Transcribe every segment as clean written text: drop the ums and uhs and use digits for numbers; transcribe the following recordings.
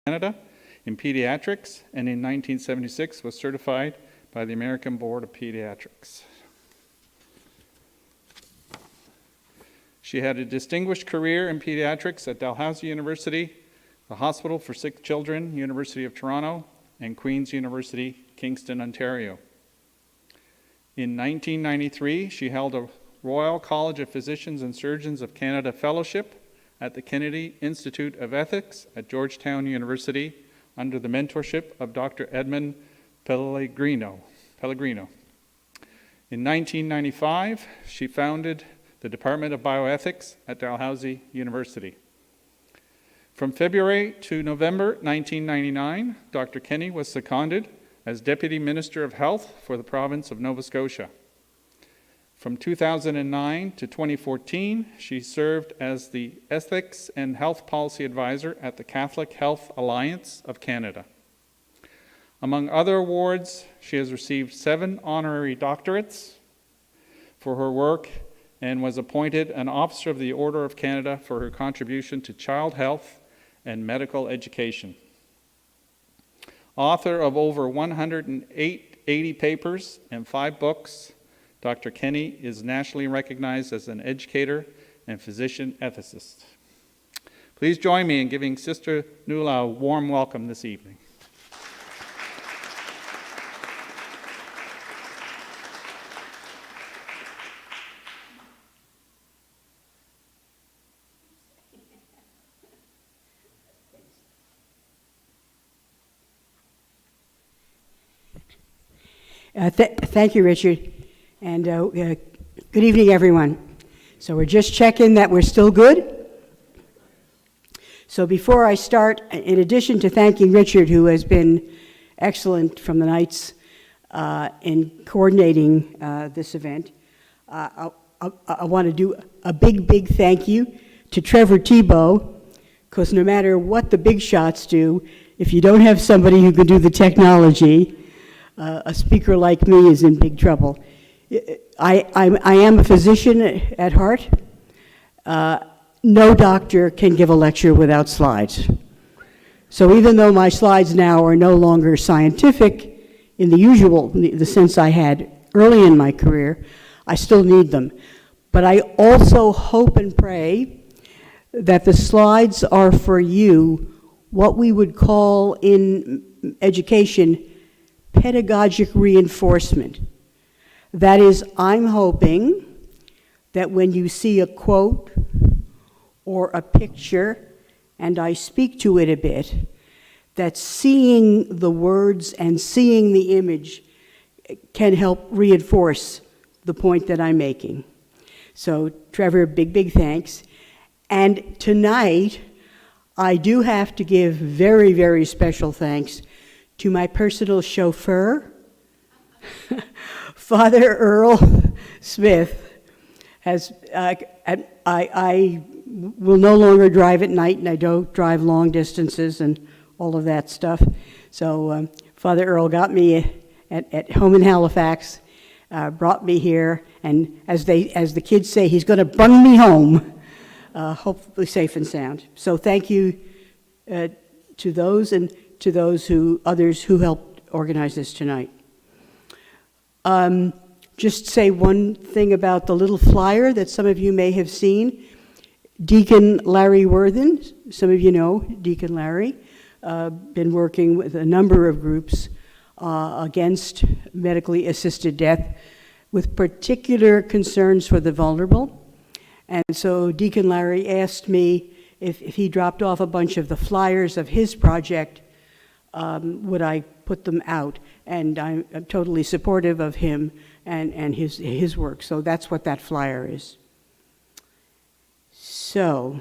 Canada in pediatrics, and in 1976 was certified by the American Board of Pediatrics. She had a distinguished career in pediatrics at Dalhousie University, the Hospital for Sick Children, University of Toronto, and Queen's University, Kingston, Ontario. In 1993, she held a Royal College of Physicians and Surgeons of Canada Fellowship at the Kennedy Institute of Ethics at Georgetown University under the mentorship of Dr. Edmund Pellegrino. In 1995, she founded the Department of Bioethics at Dalhousie University. From February to November 1999, Dr. Kenny was seconded as Deputy Minister of Health for the province of Nova Scotia. From 2009 to 2014, she served as the Ethics and Health Policy Advisor at the Catholic Health Alliance of Canada. Among other awards, she has received 7 honorary doctorates for her work and was appointed an Officer of the Order of Canada for her contribution to child health and medical education. Author of over 180 papers and 5 books, Dr. Kenny is nationally recognized as an educator and physician ethicist. Please join me in giving Sister Nuala a warm welcome this evening. Thank you, Richard, and good evening, everyone. So we're just checking that we're still good. So before I start, in addition to thanking Richard, who has been excellent from the nights in coordinating this event, I want to do a big thank you to Trevor Tebow, because no matter what the big shots do, if you don't have somebody who can do the technology, a speaker like me is in big trouble. I am a physician at heart. No doctor can give a lecture without slides. So even though my slides now are no longer scientific in the sense I had early in my career, I still need them. But I also hope and pray that the slides are for you what we would call in education pedagogic reinforcement. That is, I'm hoping that when you see a quote or a picture, and I speak to it a bit, that seeing the words and seeing the image can help reinforce the point that I'm making. So, Trevor, big thanks. And tonight, I do have to give very special thanks to my personal chauffeur, Father Earl Smith. I will no longer drive at night, and I don't drive long distances and all of that stuff. So Father Earl got me at home in Halifax, brought me here, and as the kids say, he's going to bring me home, hopefully safe and sound. So thank you to those and to others who helped organize this tonight. Just say one thing about the little flyer that some of you may have seen. Deacon Larry Worthen, some of you know Deacon Larry, been working with a number of groups against medically assisted death with particular concerns for the vulnerable. And so Deacon Larry asked me if he dropped off a bunch of the flyers of his project, would I put them out? And I'm totally supportive of him and his work. So that's what that flyer is. So,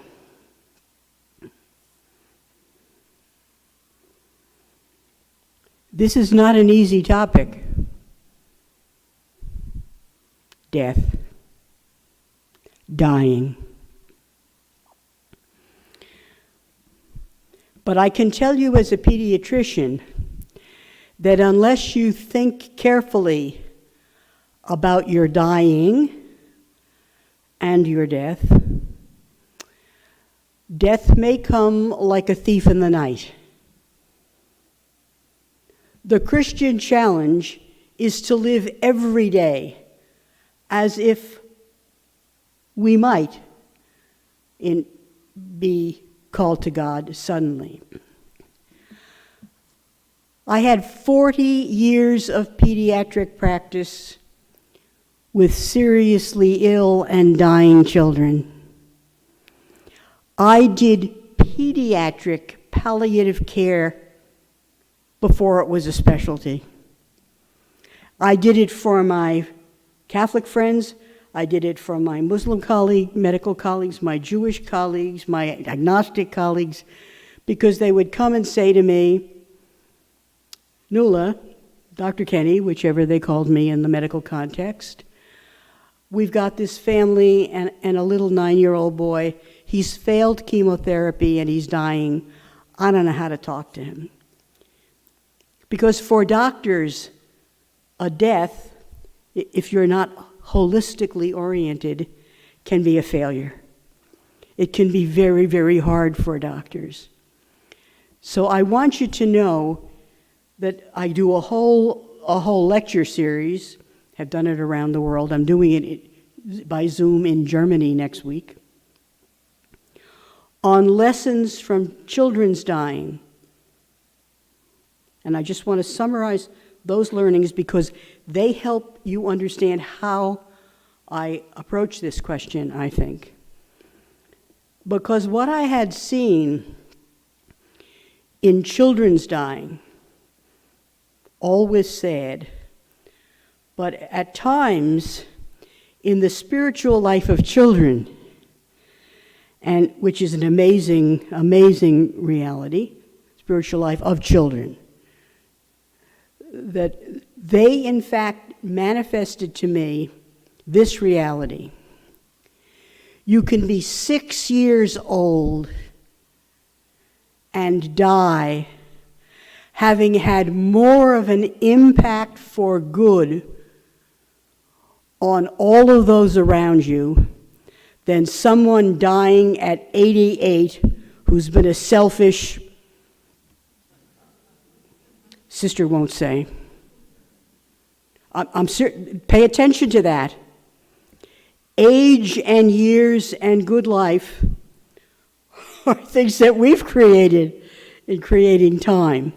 this is not an easy topic. Death. Dying. But I can tell you as a pediatrician that unless you think carefully about your dying and your death may come like a thief in the night. The Christian challenge is to live every day as if we might be called to God suddenly. I had 40 years of pediatric practice with seriously ill and dying children. I did pediatric palliative care before it was a specialty. I did it for my Catholic friends, I did it for my Muslim medical colleagues, my Jewish colleagues, my agnostic colleagues, because they would come and say to me, Nuala, Dr. Kenny, whichever they called me in the medical context, we've got this family and a little 9-year-old boy. He's failed chemotherapy and he's dying. I don't know how to talk to him. Because for doctors, a death, if you're not holistically oriented, can be a failure. It can be very, very hard for doctors. So I want you to know that I do a whole lecture series, have done it around the world. I'm doing it by Zoom in Germany next week, on lessons from children's dying. And I just want to summarize those learnings because they help you understand how I approach this question, I think. Because what I had seen in children's dying, always sad, but at times in the spiritual life of children, and which is an amazing, amazing reality, spiritual life of children, that they in fact manifested to me this reality. You can be 6 years old and die having had more of an impact for good on all of those around you than someone dying at 88 who's been a selfish, sister won't say. I'm certain, pay attention to that. Age and years and good life are things that we've created in creating time.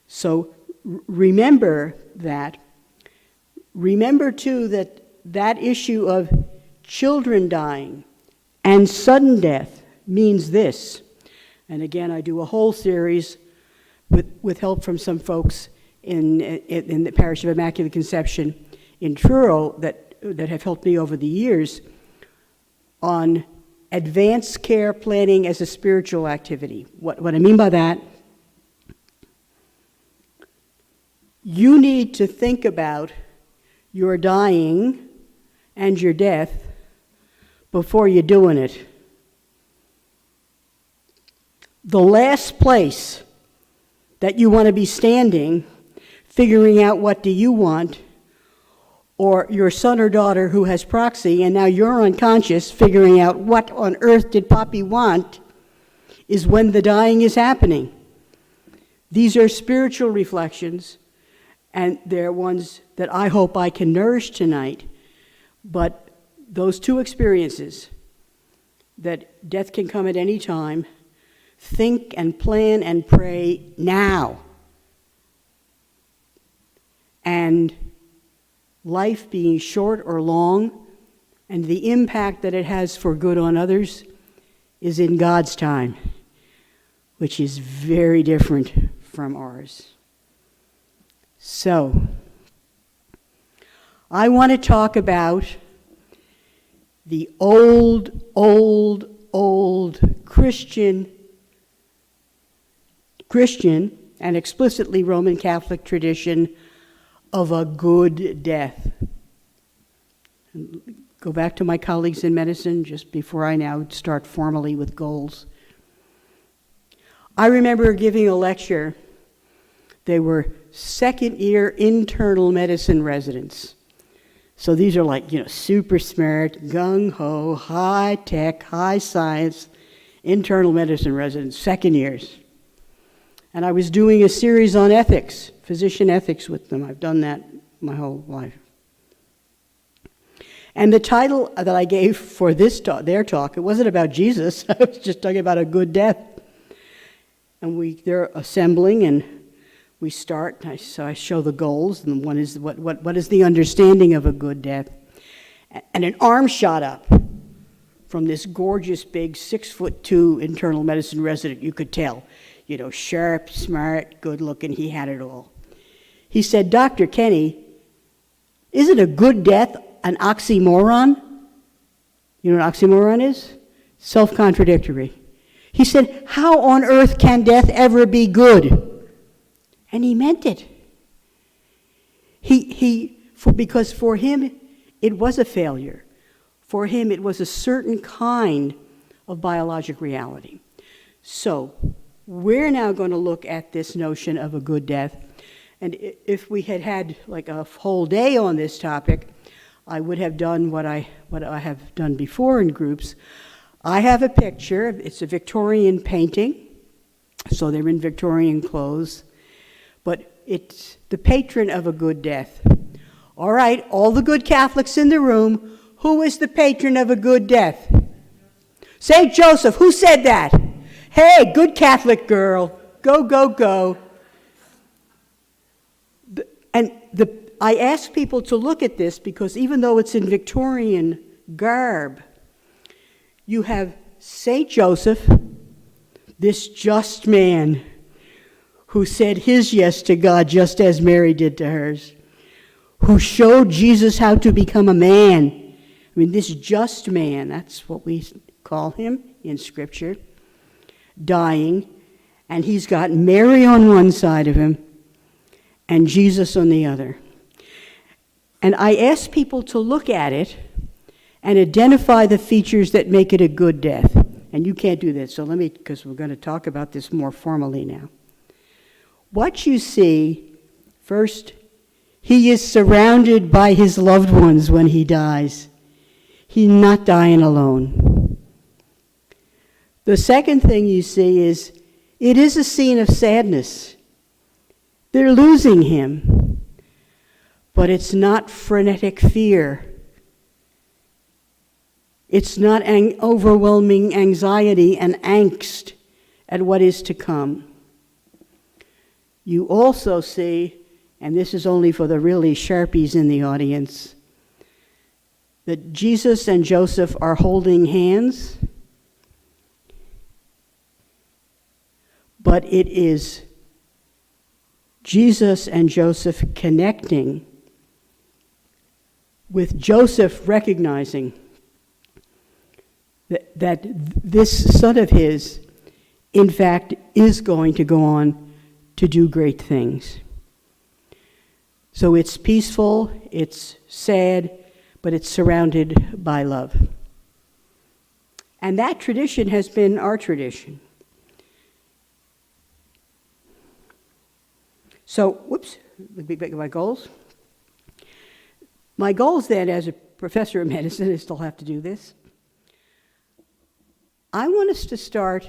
So remember that. Remember, too, that issue of children dying and sudden death means this. And again, I do a whole series with help from some folks in the Parish of Immaculate Conception in Truro that have helped me over the years on advanced care planning as a spiritual activity. What I mean by that, you need to think about your dying and your death before you're doing it. The last place that you want to be standing, figuring out what do you want, or your son or daughter who has proxy and now you're unconscious figuring out what on earth did Poppy want, is when the dying is happening. These are spiritual reflections, and they're ones that I hope I can nourish tonight. But those two experiences, that death can come at any time, think and plan and pray now. And life being short or long, and the impact that it has for good on others is in God's time, which is very different from ours. So, I want to talk about the old Christian and explicitly Roman Catholic tradition of a good death. Go back to my colleagues in medicine just before I now start formally with goals. I remember giving a lecture. They were second-year internal medicine residents. So these are like, super smart, gung-ho, high-tech, high-science internal medicine residents, second years. And I was doing a series on ethics, physician ethics with them. I've done that my whole life. And the title that I gave for this talk, their talk, it wasn't about Jesus. I was just talking about a good death. And they're assembling, and we start. So I show the goals, and one is what is the understanding of a good death? And an arm shot up from this gorgeous, big, 6'2" internal medicine resident. You could tell, sharp, smart, good-looking. He had it all. He said, "Dr. Kenny, isn't a good death an oxymoron?" You know what oxymoron is? Self-contradictory. He said, "How on earth can death ever be good?" And he meant it. Because for him, it was a failure. For him, it was a certain kind of biologic reality. So we're now going to look at this notion of a good death. And if we had like a whole day on this topic, I would have done what I have done before in groups. I have a picture. It's a Victorian painting, so they're in Victorian clothes. But it's the patron of a good death. All right, all the good Catholics in the room, who is the patron of a good death? St. Joseph. Who said that? Hey, good Catholic girl. Go, go, go. I ask people to look at this because even though it's in Victorian garb, you have St. Joseph, this just man who said his yes to God just as Mary did to hers, who showed Jesus how to become a man. I mean, this just man, that's what we call him in Scripture, dying, and he's got Mary on one side of him and Jesus on the other. And I ask people to look at it and identify the features that make it a good death. And you can't do that, so because we're going to talk about this more formally now. What you see, first, he is surrounded by his loved ones when he dies. He's not dying alone. The second thing you see is, it is a scene of sadness. They're losing him. But it's not frenetic fear. It's not overwhelming anxiety and angst at what is to come. You also see, and this is only for the really sharpies in the audience, that Jesus and Joseph are holding hands, but it is Jesus and Joseph connecting, with Joseph recognizing that this son of his, in fact, is going to go on to do great things. So it's peaceful, it's sad, but it's surrounded by love. And that tradition has been our tradition. So, my goals. My goals then, as a professor of medicine, I still have to do this. I want us to start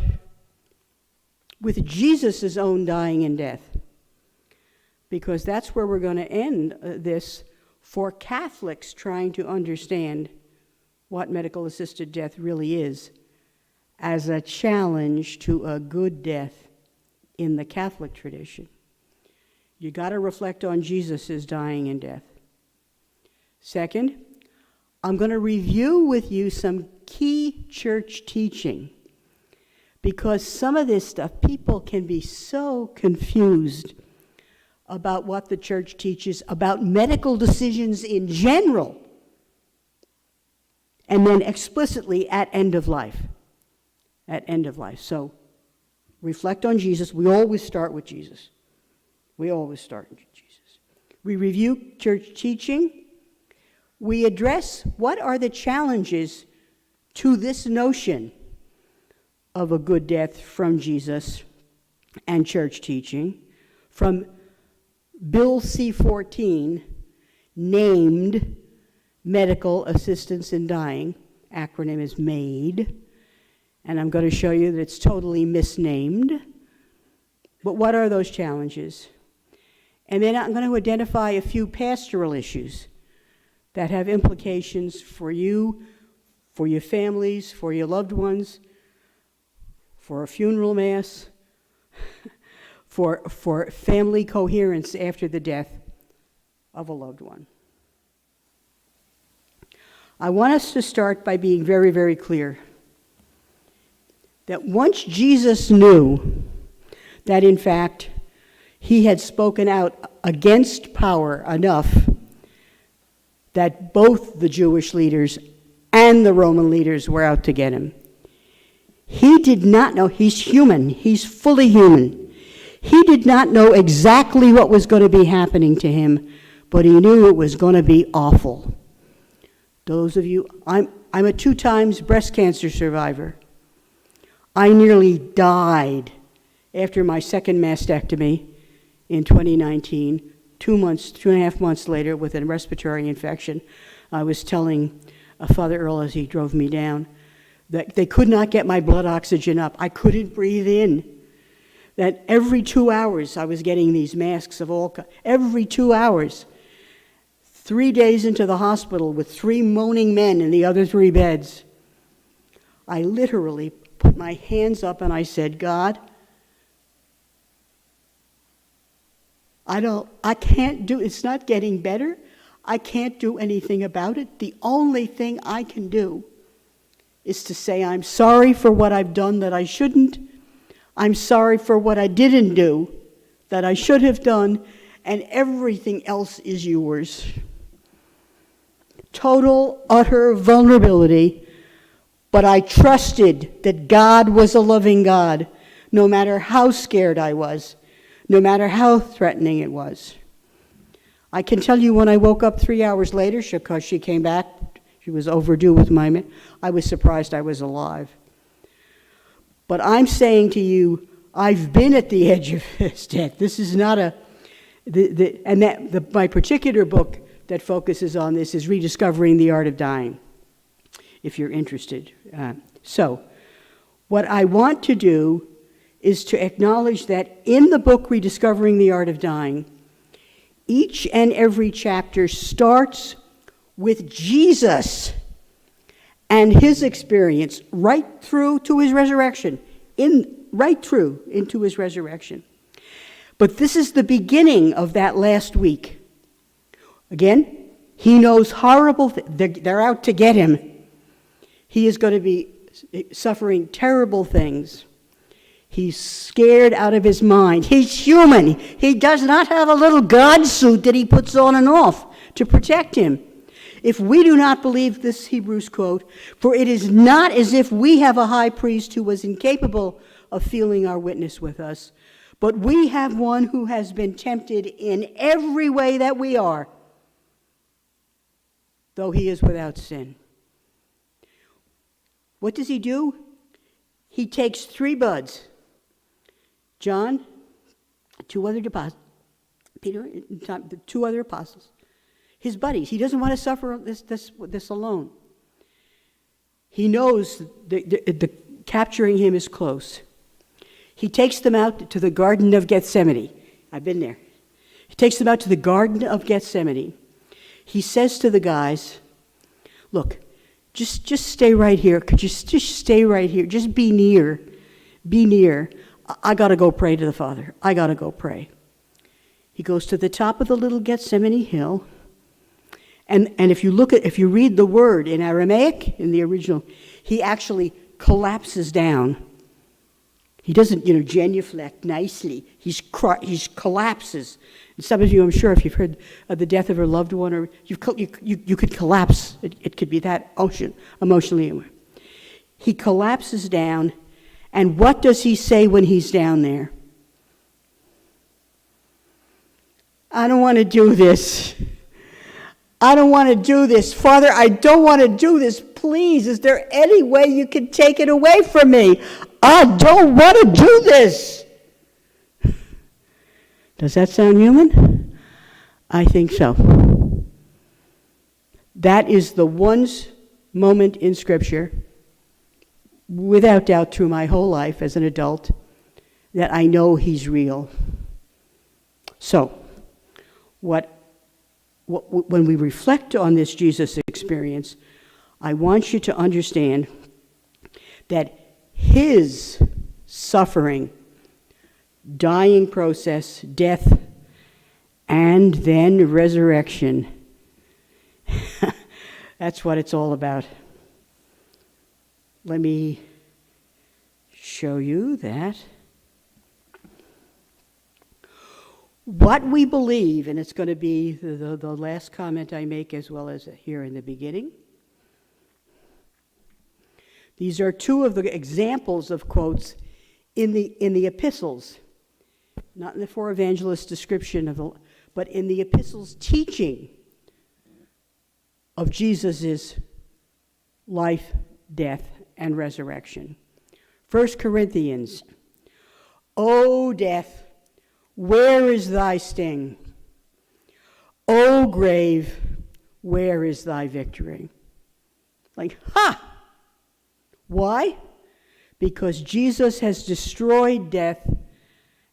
with Jesus' own dying and death, because that's where we're going to end this for Catholics trying to understand what medical assisted death really is as a challenge to a good death in the Catholic tradition. You got to reflect on Jesus' dying and death. Second, I'm going to review with you some key church teaching, because some of this stuff, people can be so confused about what the church teaches about medical decisions in general, and then explicitly at end of life. At end of life. So reflect on Jesus. We always start with Jesus. We always start with Jesus. We review church teaching. We address what are the challenges to this notion of a good death from Jesus and church teaching, from Bill C-14, named Medical Assistance in Dying, acronym is MAID, and I'm going to show you that it's totally misnamed. But what are those challenges? And then I'm going to identify a few pastoral issues that have implications for you, for your families, for your loved ones, for a funeral mass, for family coherence after the death of a loved one. I want us to start by being very, very clear that once Jesus knew that, in fact, he had spoken out against power enough that both the Jewish leaders and the Roman leaders were out to get him, he did not know. He's human. He's fully human. He did not know exactly what was going to be happening to him, but he knew it was going to be awful. Those of you, I'm a 2 times breast cancer survivor. I nearly died after my second mastectomy in 2019. 2.5 months later, with a respiratory infection, I was telling Father Earl as he drove me down that they could not get my blood oxygen up. I couldn't breathe in. That every 2 hours I was getting these masks of all kinds. Every 2 hours. 3 days into the hospital with 3 moaning men in the other 3 beds. I literally put my hands up and I said, God, I can't do, it's not getting better. I can't do anything about it. The only thing I can do is to say I'm sorry for what I've done that I shouldn't. I'm sorry for what I didn't do that I should have done, and everything else is yours. Total, utter vulnerability, but I trusted that God was a loving God, no matter how scared I was, no matter how threatening it was. I can tell you when I woke up 3 hours later, because she came back, she was overdue with I was surprised I was alive. But I'm saying to you, I've been at the edge of this death. This is not my particular book that focuses on this is Rediscovering the Art of Dying, if you're interested. So, what I want to do is to acknowledge that in the book Rediscovering the Art of Dying, each and every chapter starts with Jesus and his experience right through to his resurrection, right through into his resurrection. But this is the beginning of that last week. Again, he knows horrible they're out to get him. He is going to be suffering terrible things. He's scared out of his mind. He's human. He does not have a little God suit that he puts on and off to protect him. If we do not believe this Hebrews quote, for it is not as if we have a high priest who was incapable of feeling our witness with us, but we have one who has been tempted in every way that we are, though he is without sin. What does he do? He takes 3 buds. John, 2 other apostles, Peter, the 2 other apostles, his buddies. He doesn't want to suffer this alone. He knows the capturing him is close. He takes them out to the Garden of Gethsemane. I've been there. He takes them out to the Garden of Gethsemane. He says to the guys, look, just stay right here. Could you just stay right here? Just be near. Be near. I got to go pray to the Father. I got to go pray. He goes to the top of the little Gethsemane hill. And if you read the word in Aramaic, in the original, he actually collapses down. He doesn't, genuflect nicely. He collapses. And some of you, I'm sure, if you've heard of the death of a loved one, or you could collapse. It could be that emotionally. He collapses down, and what does he say when he's down there? I don't want to do this. I don't want to do this. Father, I don't want to do this. Please, is there any way you can take it away from me? I don't want to do this. Does that sound human? I think so. That is the one moment in Scripture, without doubt through my whole life as an adult, that I know he's real. So, when we reflect on this Jesus experience, I want you to understand that his suffering, dying process, death, and then resurrection, that's what it's all about. Let me show you that. What we believe, and it's going to be the last comment I make as well as here in the beginning. These are two of the examples of quotes in the epistles, not in the four evangelists' description but in the epistles' teaching of Jesus' life, death, and resurrection. 1 Corinthians, O death, where is thy sting? O grave, where is thy victory? Like, ha! Why? Because Jesus has destroyed death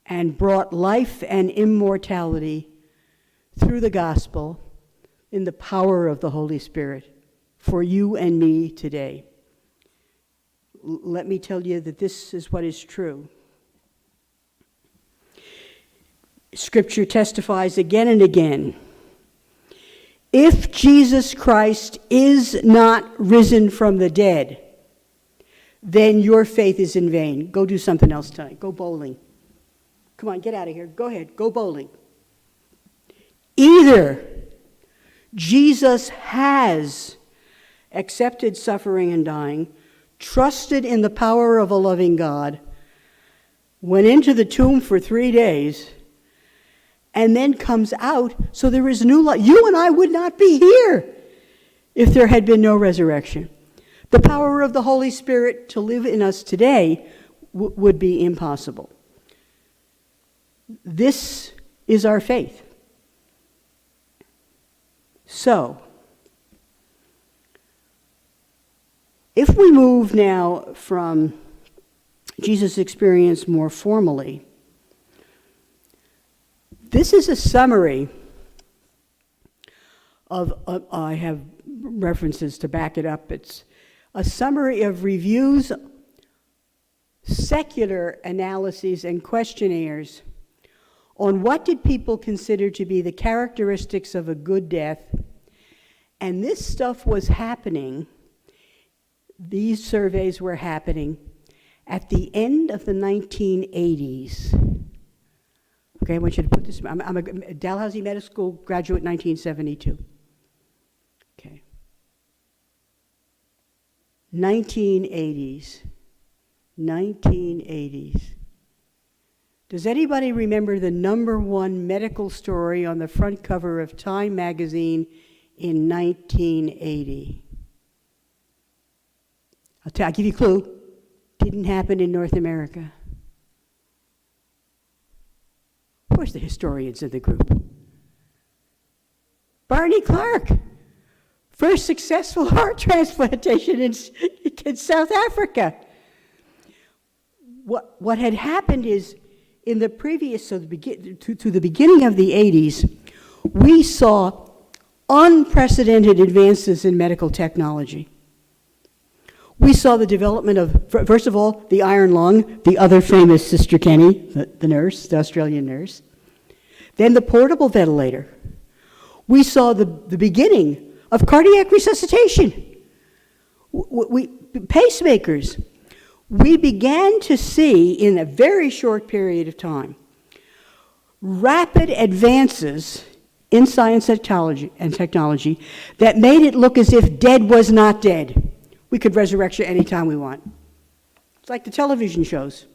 and brought life and immortality through the gospel in the power of the Holy Spirit for you and me today. Let me tell you that this is what is true. Scripture testifies again and again. If Jesus Christ is not risen from the dead, then your faith is in vain. Go do something else tonight. Go bowling. Come on, get out of here. Go ahead. Go bowling. Either Jesus has accepted suffering and dying, trusted in the power of a loving God, went into the tomb for 3 days, and then comes out, so there is new life. You and I would not be here if there had been no resurrection. The power of the Holy Spirit to live in us today would be impossible. This is our faith. So, if we move now from Jesus' experience more formally, this is a summary of, I have references to back it up. It's a summary of reviews, secular analyses, and questionnaires on what did people consider to be the characteristics of a good death. And this stuff was happening, these surveys were happening at the end of the 1980s. Okay, I want you to put this, I'm a Dalhousie Medical School graduate, 1972. Okay. 1980s. 1980s. Does anybody remember the #1 medical story on the front cover of Time magazine in 1980? I'll give you a clue. Didn't happen in North America. Where's the historians in the group? Barney Clark. First successful heart transplantation in South Africa. What had happened is, in the previous, to the beginning of the 80s, we saw unprecedented advances in medical technology. We saw the development of, first of all, the iron lung, the other famous Sister Kenny, the nurse, the Australian nurse. Then the portable ventilator. We saw the beginning of cardiac resuscitation. Pacemakers. We began to see, in a very short period of time, rapid advances in science and technology that made it look as if dead was not dead. We could resurrect you anytime we want. It's like the television shows.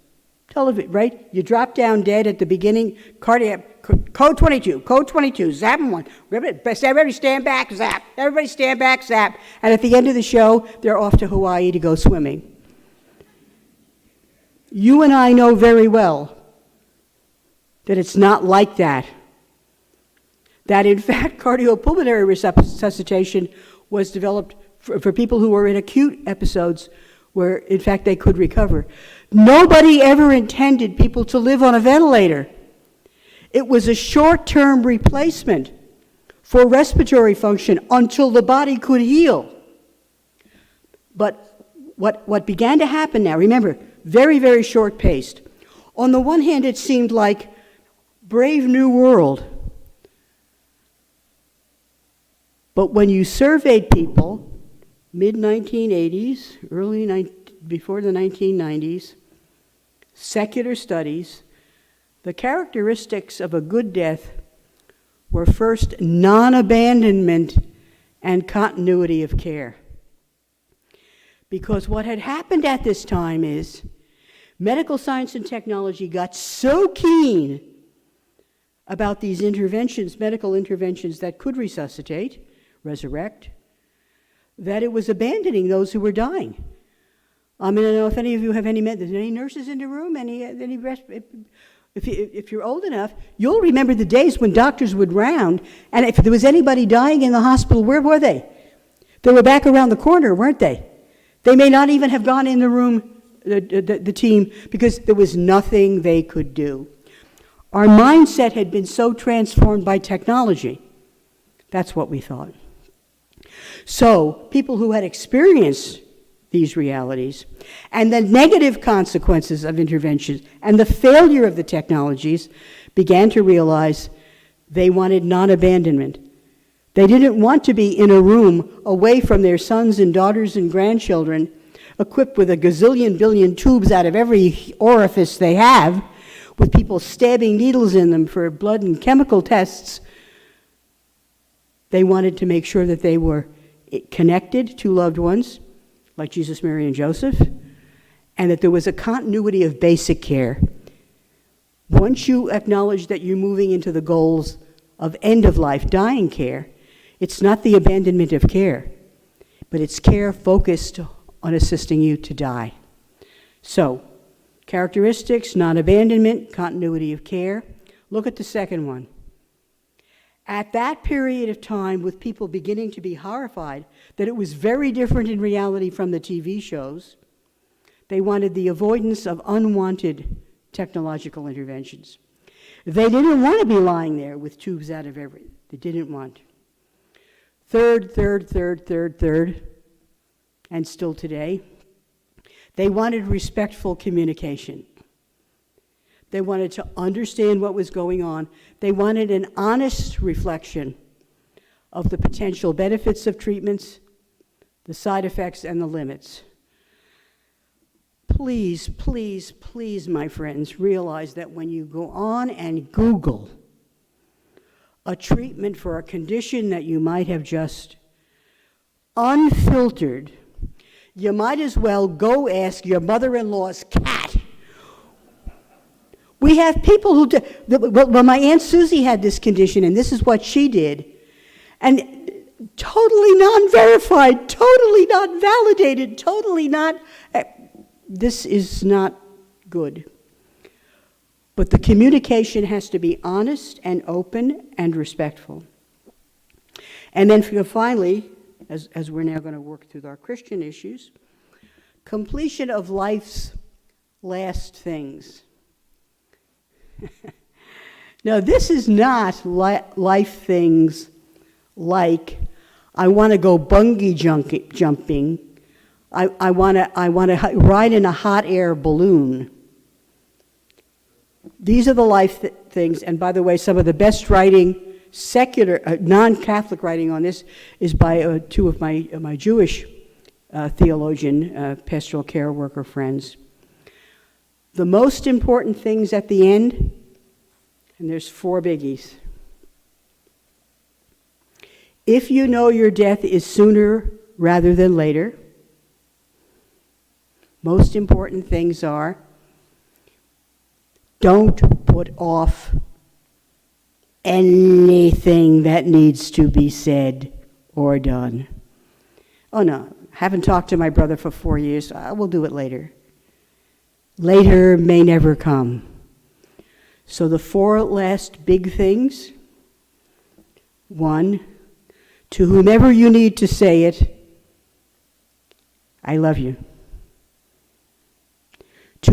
Right? You drop down dead at the beginning, cardiac, code 22, zap them one. Everybody stand back, zap. Everybody stand back, zap. And at the end of the show, they're off to Hawaii to go swimming. You and I know very well that it's not like that. That in fact, cardiopulmonary resuscitation was developed for people who were in acute episodes where, in fact, they could recover. Nobody ever intended people to live on a ventilator. It was a short-term replacement for respiratory function until the body could heal. But what began to happen now, remember, very, very short-paced. On the one hand, it seemed like brave new world. But when you surveyed people, mid-1980s, before the 1990s, secular studies, the characteristics of a good death were first non-abandonment and continuity of care. Because what had happened at this time is medical science and technology got so keen about these interventions, medical interventions that could resuscitate, resurrect, that it was abandoning those who were dying. I mean, I don't know if any of you have any nurses in the room, if you're old enough, you'll remember the days when doctors would round, and if there was anybody dying in the hospital, where were they? They were back around the corner, weren't they? They may not even have gone in the room, the team, because there was nothing they could do. Our mindset had been so transformed by technology. That's what we thought. So people who had experienced these realities and the negative consequences of interventions and the failure of the technologies began to realize they wanted non-abandonment. They didn't want to be in a room away from their sons and daughters and grandchildren, equipped with a gazillion billion tubes out of every orifice they have, with people stabbing needles in them for blood and chemical tests. They wanted to make sure that they were connected to loved ones, like Jesus, Mary, and Joseph, and that there was a continuity of basic care. Once you acknowledge that you're moving into the goals of end-of-life, dying care, it's not the abandonment of care, but it's care focused on assisting you to die. So, characteristics, non-abandonment, continuity of care. Look at the second one. At that period of time, with people beginning to be horrified that it was very different in reality from the TV shows, they wanted the avoidance of unwanted technological interventions. They didn't want to be lying there with tubes out of everything. They didn't want. Third, and still today, they wanted respectful communication. They wanted to understand what was going on. They wanted an honest reflection of the potential benefits of treatments, the side effects, and the limits. Please, please, please, my friends, realize that when you go on and Google a treatment for a condition that you might have just unfiltered, you might as well go ask your mother-in-law's cat. We have people who do, well, my Aunt Susie had this condition, and this is what she did. And totally non-verified, totally not validated, totally not, this is not good. But the communication has to be honest and open and respectful. And then finally, as we're now going to work through our Christian issues, completion of life's last things. Now, this is not life things like, I want to go bungee jumping, I want to ride in a hot air balloon. These are the life things, and by the way, some of the best writing, secular, non-Catholic writing on this is by two of my Jewish theologian, pastoral care worker friends. The most important things at the end, and there's 4 biggies. If you know your death is sooner rather than later, most important things are, don't put off anything that needs to be said or done. Oh no, haven't talked to my brother for 4 years, I will do it later. Later may never come. So the 4 last big things. 1, to whomever you need to say it, I love you.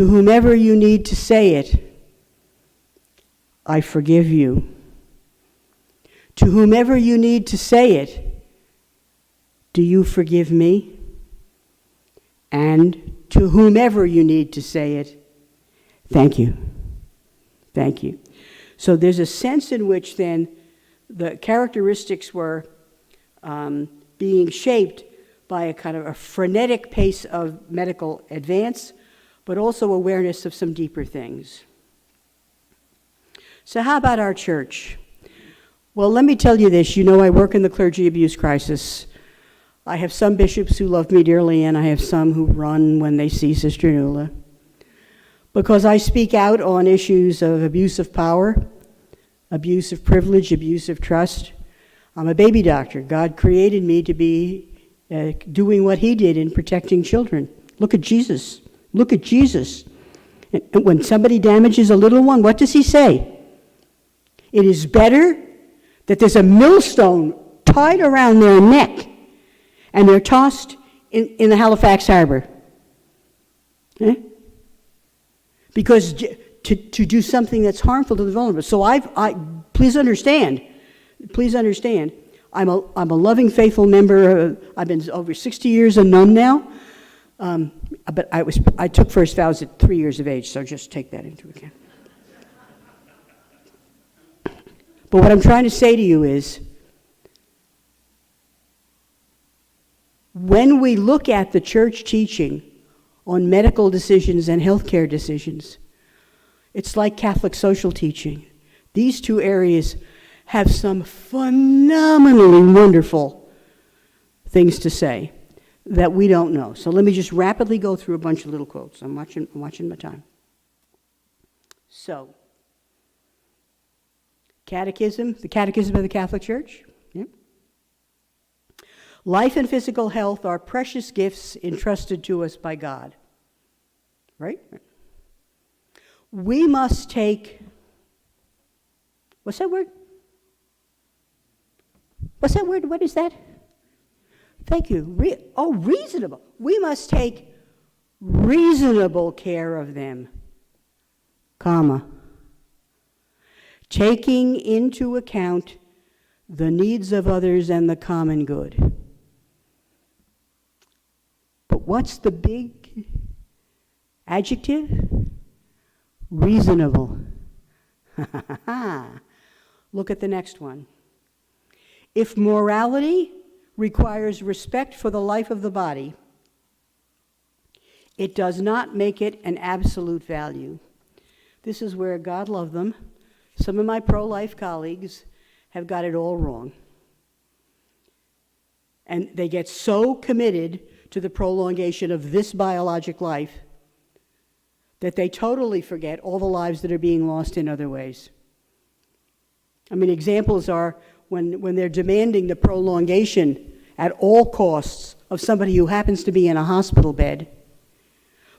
To whomever you need to say it, I forgive you. To whomever you need to say it, do you forgive me? And to whomever you need to say it, thank you. Thank you. So there's a sense in which then the characteristics were being shaped by a kind of a frenetic pace of medical advance, but also awareness of some deeper things. So how about our church? Well, let me tell you this. You know, I work in the clergy abuse crisis. I have some bishops who love me dearly, and I have some who run when they see Sister Nuala. Because I speak out on issues of abuse of power, abuse of privilege, abuse of trust. I'm a baby doctor. God created me to be doing what he did in protecting children. Look at Jesus. Look at Jesus. And when somebody damages a little one, what does he say? It is better that there's a millstone tied around their neck and they're tossed in the Halifax Harbor. Eh? Because to do something that's harmful to the vulnerable. So please understand, I'm a loving, faithful member. I've been over 60 years a nun now. But I took first vows at 3 years of age, so just take that into account. But what I'm trying to say to you is, when we look at the church teaching on medical decisions and healthcare decisions, it's like Catholic social teaching. These two areas have some phenomenally wonderful things to say that we don't know. So let me just rapidly go through a bunch of little quotes. I'm watching my time. So, Catechism, the Catechism of the Catholic Church. Yeah. Life and physical health are precious gifts entrusted to us by God. Right? We must take, what's that word? What's that word? What is that? Thank you. Reasonable. We must take reasonable care of them, comma, taking into account the needs of others and the common good. But what's the big adjective? Reasonable. Look at the next one. If morality requires respect for the life of the body, it does not make it an absolute value. This is where, God love them, some of my pro-life colleagues have got it all wrong. And they get so committed to the prolongation of this biologic life that they totally forget all the lives that are being lost in other ways. I mean, examples are when they're demanding the prolongation at all costs of somebody who happens to be in a hospital bed,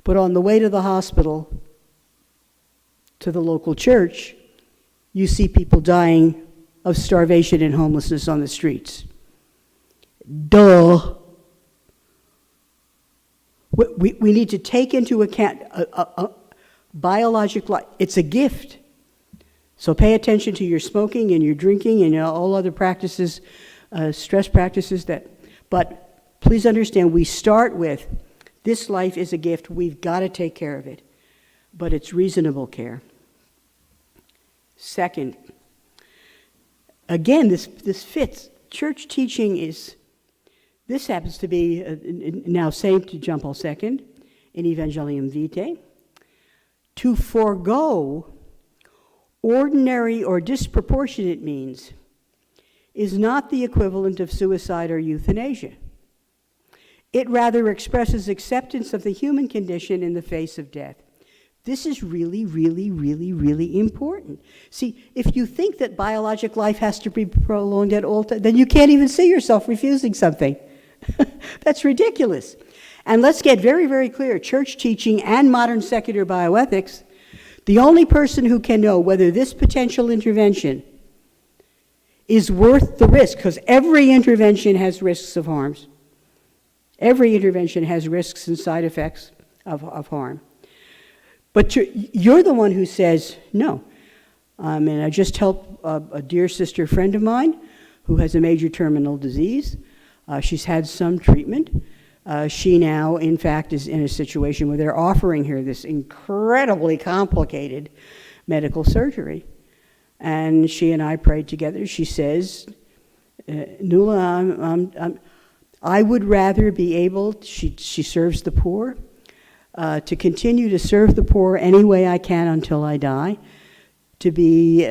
but on the way to the hospital, to the local church, you see people dying of starvation and homelessness on the streets. Duh. We need to take into account a biologic life. It's a gift. So pay attention to your smoking and your drinking and all other practices, stress practices but please understand, we start with, this life is a gift, we've got to take care of it, but it's reasonable care. Second, again, this fits. Church teaching is, this happens to be now Saint John Paul II in Evangelium Vitae, to forego ordinary or disproportionate means is not the equivalent of suicide or euthanasia. It rather expresses acceptance of the human condition in the face of death. This is really, really, really, really important. See, if you think that biologic life has to be prolonged at all times, then you can't even see yourself refusing something. That's ridiculous. And let's get very, very clear, church teaching and modern secular bioethics, the only person who can know whether this potential intervention is worth the risk, because every intervention has risks of harms. Every intervention has risks and side effects of harm. But you're the one who says no. And I just helped a dear sister friend of mine who has a major terminal disease. She's had some treatment. She now, in fact, is in a situation where they're offering her this incredibly complicated medical surgery. And she and I prayed together. She says, Nuala, I would rather be able, she serves the poor, to continue to serve the poor any way I can until I die, to be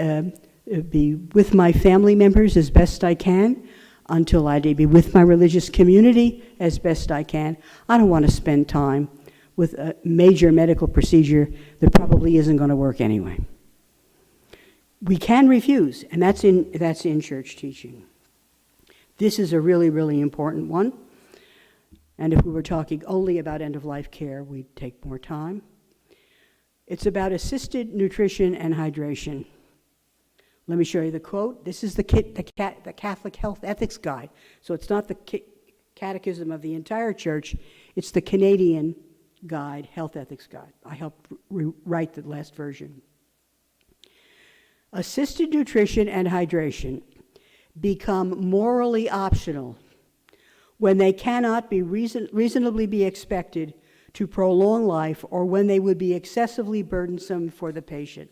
with my family members as best I can until I die, be with my religious community as best I can. I don't want to spend time with a major medical procedure that probably isn't going to work anyway. We can refuse, and that's in church teaching. This is a really, really important one. And if we were talking only about end-of-life care, we'd take more time. It's about assisted nutrition and hydration. Let me show you the quote. This is the Catholic Health Ethics Guide. So it's not the catechism of the entire church. It's the Canadian guide, Health Ethics Guide. I helped write the last version. Assisted nutrition and hydration become morally optional when they cannot be reasonably be expected to prolong life or when they would be excessively burdensome for the patient.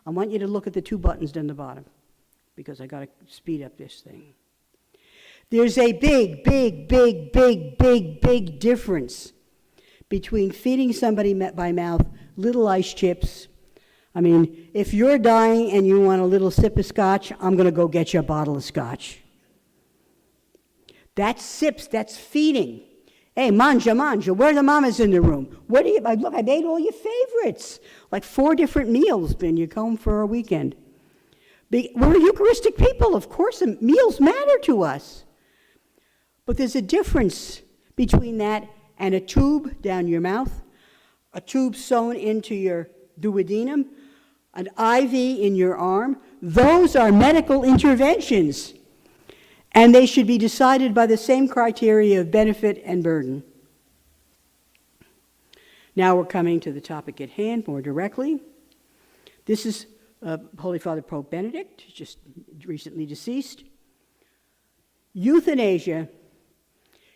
I want you to look at the two buttons down the bottom because I got to speed up this thing. There's a big difference between feeding somebody by mouth little ice chips. I mean, if you're dying and you want a little sip of scotch, I'm going to go get you a bottle of scotch. That's sips, that's feeding. Hey, manja, where are the mamas in the room? What do you, look, I made all your favorites. Like 4 different meals when you come for a weekend. We're Eucharistic people, of course, and meals matter to us. But there's a difference between that and a tube down your mouth, a tube sewn into your duodenum, an IV in your arm. Those are medical interventions. And they should be decided by the same criteria of benefit and burden. Now we're coming to the topic at hand more directly. This is Holy Father Pope Benedict, just recently deceased. Euthanasia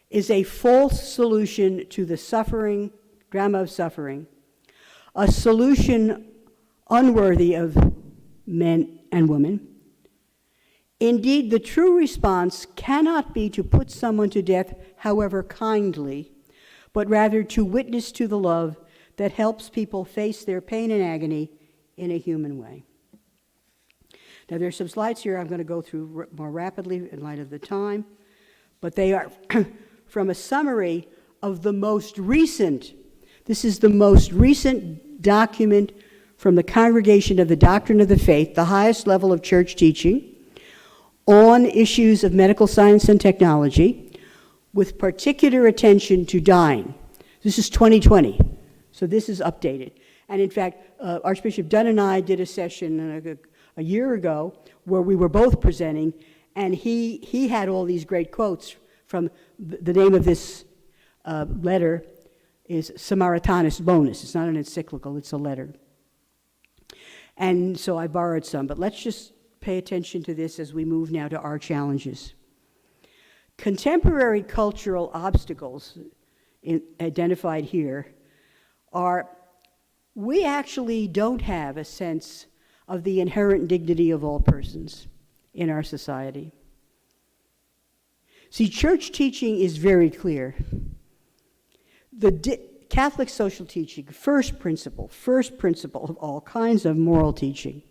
is a false solution to the suffering, drama of suffering, a solution unworthy of men and women. Indeed, the true response cannot be to put someone to death, however kindly, but rather to witness to the love that helps people face their pain and agony in a human way. Now, there's some slides here I'm going to go through more rapidly in light of the time, but they are from a summary of the most recent, this is the most recent document from the Congregation of the Doctrine of the Faith, the highest level of church teaching, on issues of medical science and technology, with particular attention to dying. This is 2020, so this is updated. And in fact, Archbishop Dunn and I did a session a year ago where we were both presenting, and he had all these great quotes from the name of this letter is Samaritanis Bonus. It's not an encyclical, it's a letter. And so I borrowed some, but let's just pay attention to this as we move now to our challenges. Contemporary cultural obstacles identified here are, we actually don't have a sense of the inherent dignity of all persons in our society. See, church teaching is very clear. The Catholic social teaching, first principle of all kinds of moral teaching.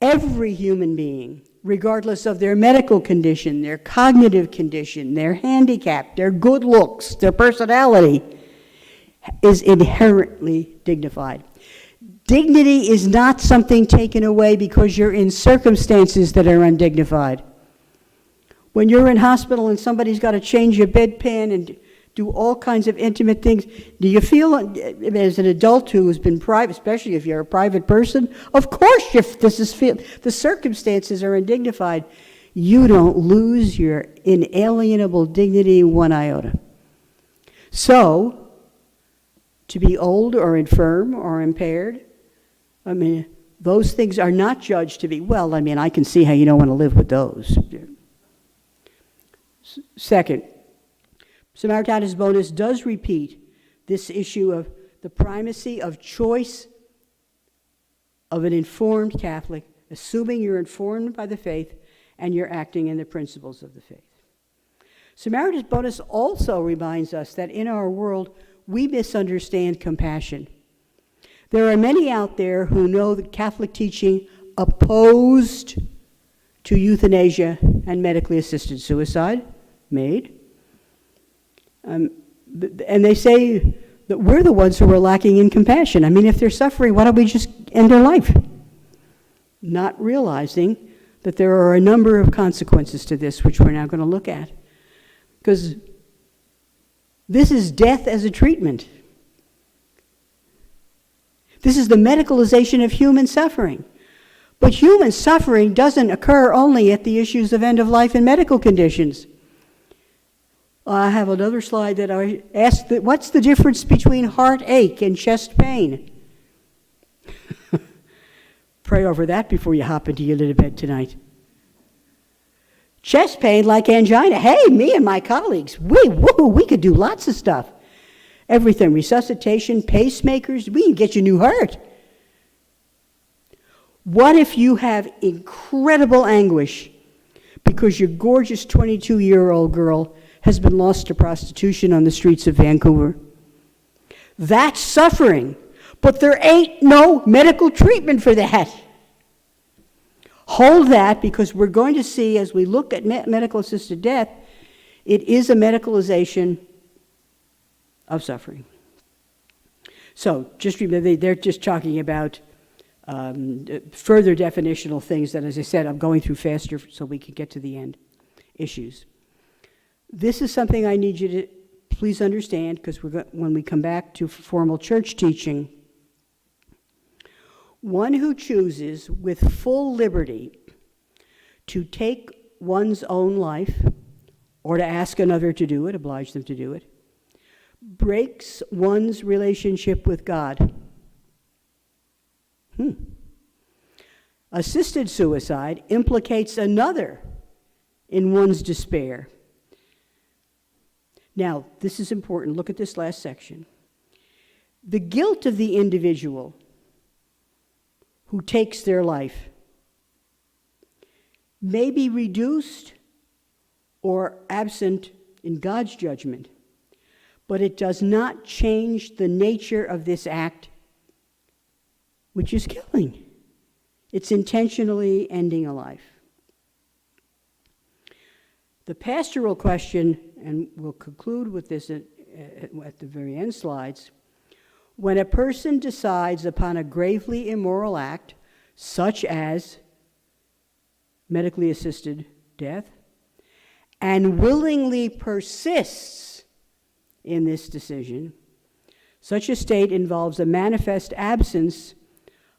Every human being, regardless of their medical condition, their cognitive condition, their handicap, their good looks, their personality, is inherently dignified. Dignity is not something taken away because you're in circumstances that are undignified. When you're in hospital and somebody's got to change your bedpan and do all kinds of intimate things, do you feel, as an adult who has been private, especially if you're a private person, of course the circumstances are undignified. You don't lose your inalienable dignity one iota. So, to be old or infirm or impaired. I mean, those things are not judged to be, well, I mean, I can see how you don't want to live with those. Second, Samaritanus Bonus does repeat this issue of the primacy of choice of an informed Catholic, assuming you're informed by the faith and you're acting in the principles of the faith. Samaritanus Bonus also reminds us that in our world, we misunderstand compassion. There are many out there who know that Catholic teaching opposed to euthanasia and medically assisted suicide, MAID. And they say that we're the ones who are lacking in compassion. I mean, if they're suffering, why don't we just end their life? Not realizing that there are a number of consequences to this, which we're now going to look at. Because this is death as a treatment. This is the medicalization of human suffering. But human suffering doesn't occur only at the issues of end of life and medical conditions. I have another slide that I asked, what's the difference between heartache and chest pain? Pray over that before you hop into your little bed tonight. Chest pain, like angina. Hey, me and my colleagues, we could do lots of stuff. Everything, resuscitation, pacemakers, we can get you a new heart. What if you have incredible anguish because your gorgeous 22-year-old girl has been lost to prostitution on the streets of Vancouver? That's suffering, but there ain't no medical treatment for that. Hold that, because we're going to see as we look at medical-assisted death, it is a medicalization of suffering. So just remember, they're just talking about further definitional things that, as I said, I'm going through faster so we can get to the end issues. This is something I need you to please understand, because when we come back to formal church teaching, one who chooses with full liberty to take one's own life or to ask another to do it, oblige them to do it, breaks one's relationship with God. Assisted suicide implicates another in one's despair. Now, this is important. Look at this last section. The guilt of the individual who takes their life may be reduced or absent in God's judgment, but it does not change the nature of this act, which is killing. It's intentionally ending a life. The pastoral question, and we'll conclude with this at the very end slides, when a person decides upon a gravely immoral act, such as medically assisted death, and willingly persists in this decision, such a state involves a manifest absence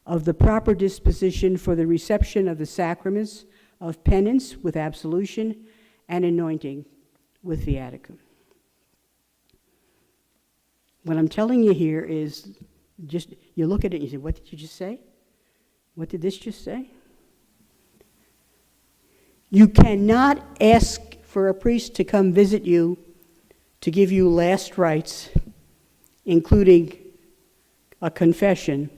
of the proper disposition for the reception of the sacraments of penance with absolution and anointing with viaticum. What I'm telling you here is just, you look at it and you say, what did you just say? What did this just say? You cannot ask for a priest to come visit you to give you last rites, including a confession,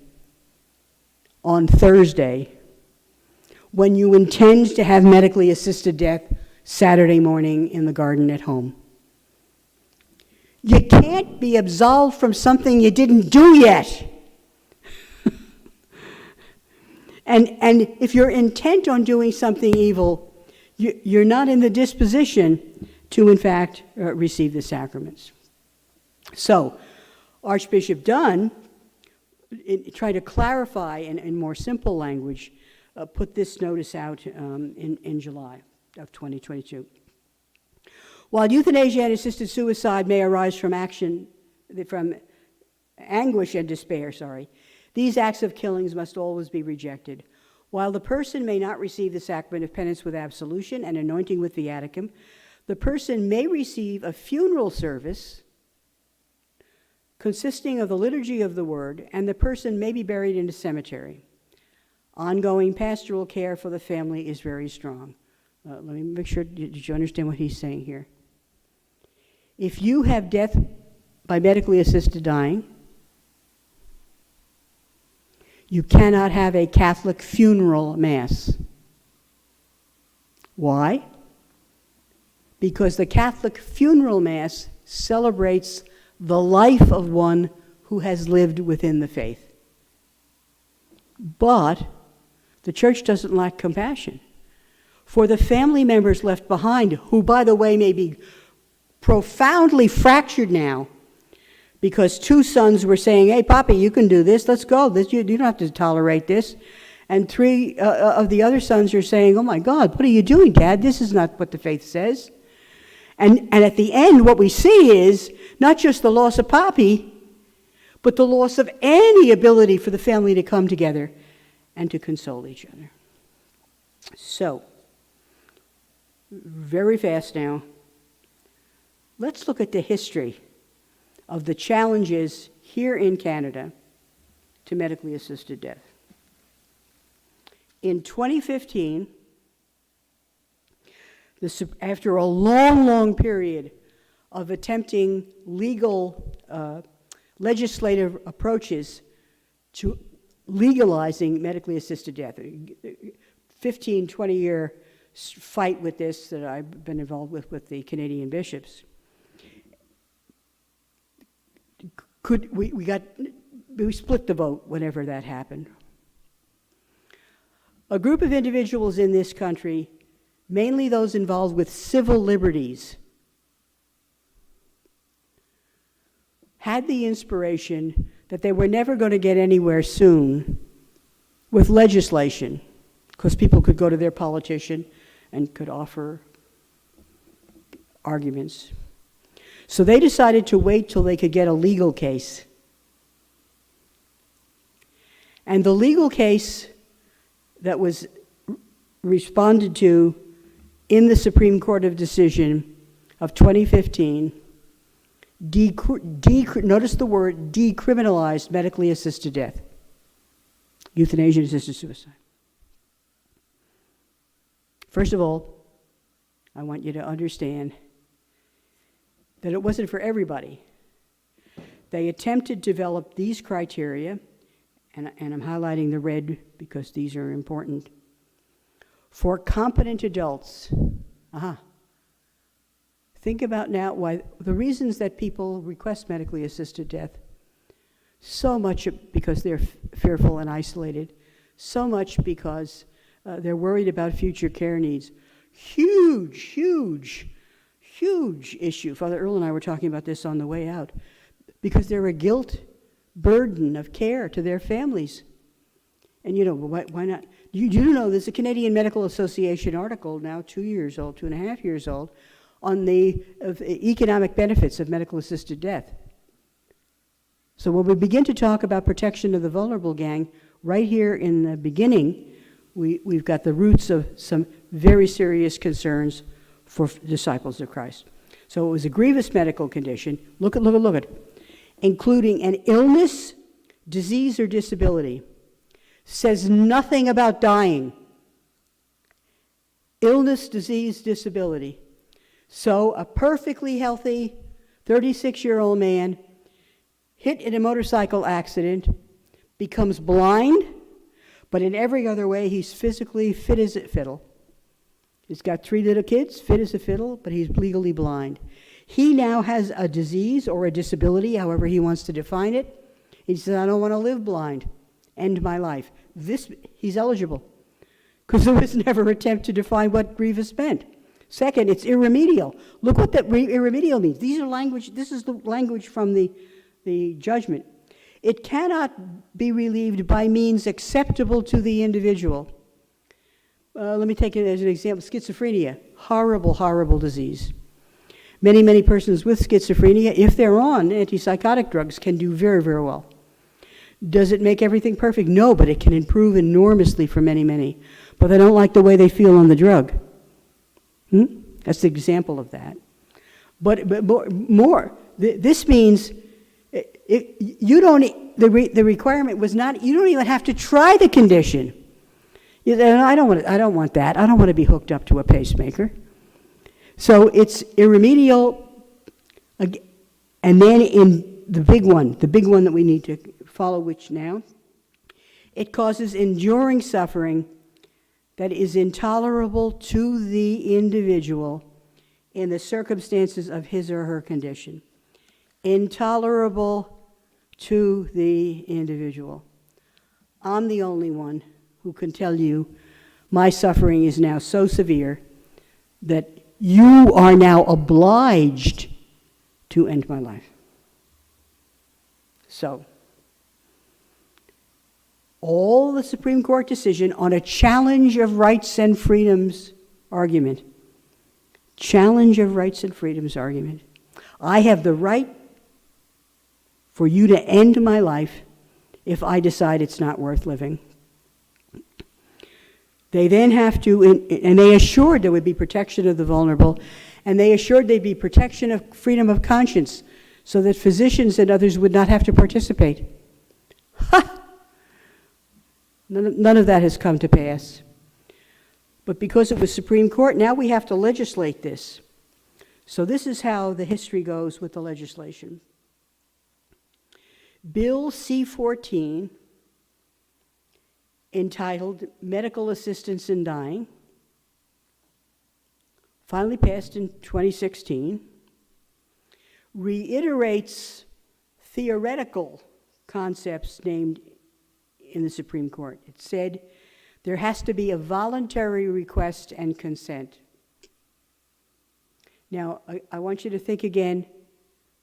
on Thursday, when you intend to have medically assisted death Saturday morning in the garden at home. You can't be absolved from something you didn't do yet. And if you're intent on doing something evil, you're not in the disposition to, in fact, receive the sacraments. So, Archbishop Dunn tried to clarify in more simple language, put this notice out in July of 2022. While euthanasia and assisted suicide may arise from anguish and despair, these acts of killings must always be rejected. While the person may not receive the sacrament of penance with absolution and anointing with viaticum, the person may receive a funeral service consisting of the liturgy of the word, and the person may be buried in a cemetery. Ongoing pastoral care for the family is very strong. Let me make sure, did you understand what he's saying here? If you have death by medically assisted dying, you cannot have a Catholic funeral mass. Why? Because the Catholic funeral mass celebrates the life of one who has lived within the faith. But the church doesn't lack compassion for the family members left behind, who, by the way, may be profoundly fractured now because two sons were saying, hey, Papi, you can do this, let's go, you don't have to tolerate this. And three of the other sons are saying, oh my God, what are you doing, Dad? This is not what the faith says. And at the end, what we see is not just the loss of Papi, but the loss of any ability for the family to come together and to console each other. So, very fast now, let's look at the history of the challenges here in Canada to medically assisted death. In 2015, after a long period of attempting legislative approaches to legalizing medically assisted death, 15, 20-year fight with this that I've been involved with the Canadian bishops. We split the vote whenever that happened. A group of individuals in this country, mainly those involved with civil liberties, had the inspiration that they were never going to get anywhere soon with legislation, because people could go to their politician and could offer arguments. So they decided to wait till they could get a legal case. And the legal case that was responded to in the Supreme Court of Decision of 2015, notice the word, decriminalized medically assisted death, euthanasia and assisted suicide. First of all, I want you to understand that it wasn't for everybody. They attempted to develop these criteria, and I'm highlighting the red because these are important, for competent adults. Think about now why the reasons that people request medically assisted death, so much because they're fearful and isolated, so much because they're worried about future care needs. Huge issue. Father Earl and I were talking about this on the way out, because they're a guilt burden of care to their families. And why not? You do know there's a Canadian Medical Association article now 2.5 years old, on the economic benefits of medical assisted death. So when we begin to talk about protection of the vulnerable gang, right here in the beginning, we've got the roots of some very serious concerns for disciples of Christ. So it was a grievous medical condition, look at, including an illness, disease, or disability. Says nothing about dying. Illness, disease, disability. So a perfectly healthy 36-year-old man hit in a motorcycle accident, becomes blind, but in every other way he's physically fit as a fiddle. He's got 3 little kids, fit as a fiddle, but he's legally blind. He now has a disease or a disability, however he wants to define it. He says, I don't want to live blind. End my life. He's eligible, because there was never an attempt to define what grievous meant. Second, it's irremedial. Look what that irremedial means. This is the language from the judgment. It cannot be relieved by means acceptable to the individual. Let me take it as an example. Schizophrenia, horrible disease. Many persons with schizophrenia, if they're on antipsychotic drugs, can do very, very well. Does it make everything perfect? No, but it can improve enormously for many. But they don't like the way they feel on the drug. That's the example of that. But more. This means The requirement was not, you don't even have to try the condition. I don't want that. I don't want to be hooked up to a pacemaker. So it's irremediable. And then in the big one that we need to follow, which now, it causes enduring suffering that is intolerable to the individual in the circumstances of his or her condition. Intolerable to the individual. I'm the only one who can tell you my suffering is now so severe that you are now obliged to end my life. So, all the Supreme Court decision on a challenge of rights and freedoms argument. Challenge of rights and freedoms argument. I have the right for you to end my life if I decide it's not worth living. They then have to, and they assured there would be protection of the vulnerable, and they assured there'd be protection of freedom of conscience so that physicians and others would not have to participate. Ha! None of that has come to pass. But because it was Supreme Court, now we have to legislate this. So this is how the history goes with the legislation. Bill C-14, entitled Medical Assistance in Dying, finally passed in 2016, reiterates theoretical concepts named in the Supreme Court. It said there has to be a voluntary request and consent. Now, I want you to think again,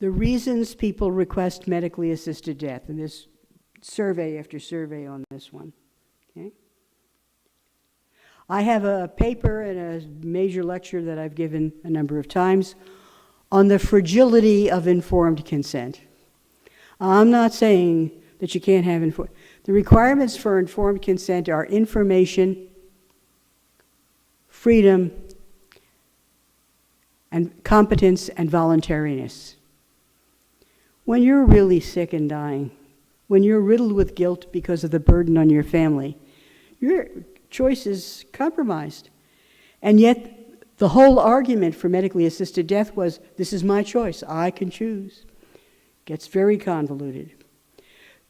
the reasons people request medically assisted death, and there's survey after survey on this one. Okay? I have a paper and a major lecture that I've given a number of times on the fragility of informed consent. I'm not saying that you can't have informed. The requirements for informed consent are information, freedom, and competence and voluntariness. When you're really sick and dying, when you're riddled with guilt because of the burden on your family, your choice is compromised. And yet, the whole argument for medically assisted death was, this is my choice, I can choose. Gets very convoluted.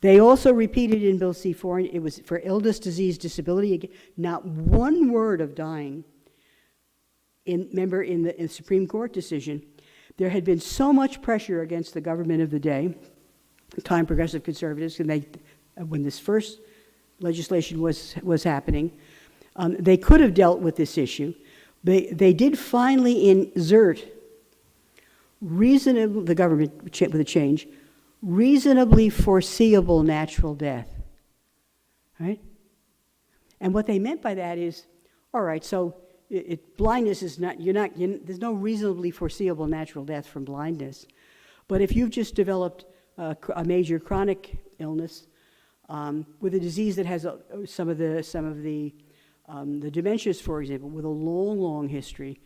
They also repeated in Bill C-4, it was for illness, disease, disability, not one word of dying. Remember, in the Supreme Court decision, there had been so much pressure against the government of the day, time progressive conservatives, and when this first legislation was happening, they could have dealt with this issue. They did finally insert reasonable, the government with a change, reasonably foreseeable natural death, right? And what they meant by that is, all right, so blindness is not, there's no reasonably foreseeable natural death from blindness. But if you've just developed a major chronic illness with a disease that has some of the dementias, for example, with a long history,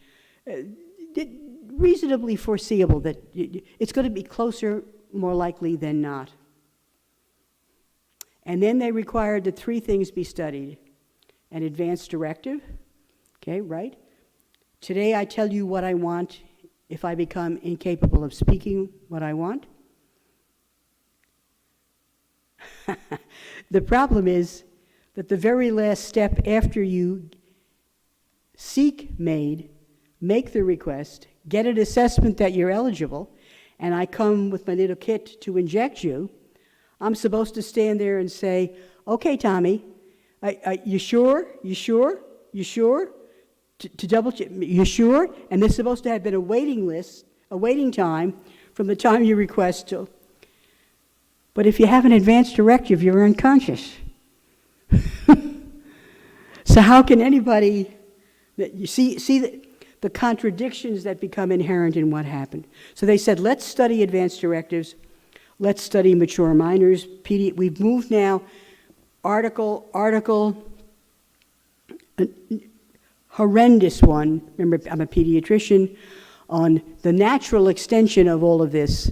reasonably foreseeable that it's going to be closer, more likely than not. And then they required that three things be studied: an advance directive. Okay, right? Today I tell you what I want if I become incapable of speaking what I want. The problem is that the very last step after you make the request, get an assessment that you're eligible, and I come with my little kit to inject you, I'm supposed to stand there and say, okay, Tommy, you sure? You sure? You sure? To double check, you sure? And there's supposed to have been a waiting time from the time you request till. But if you have an advance directive, you're unconscious. So how can anybody, you see the contradictions that become inherent in what happened. So they said, let's study advance directives, let's study mature minors. We've moved now, article, horrendous one, remember I'm a pediatrician, on the natural extension of all of this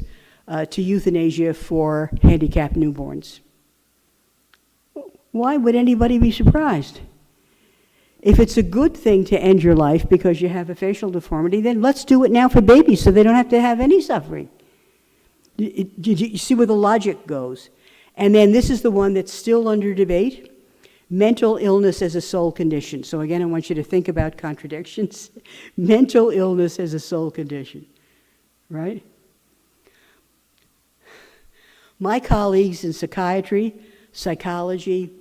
to euthanasia for handicapped newborns. Why would anybody be surprised? If it's a good thing to end your life because you have a facial deformity, then let's do it now for babies so they don't have to have any suffering. You see where the logic goes? And then this is the one that's still under debate. Mental illness as a soul condition. So again, I want you to think about contradictions. Mental illness as a soul condition, right? My colleagues in psychiatry, psychology,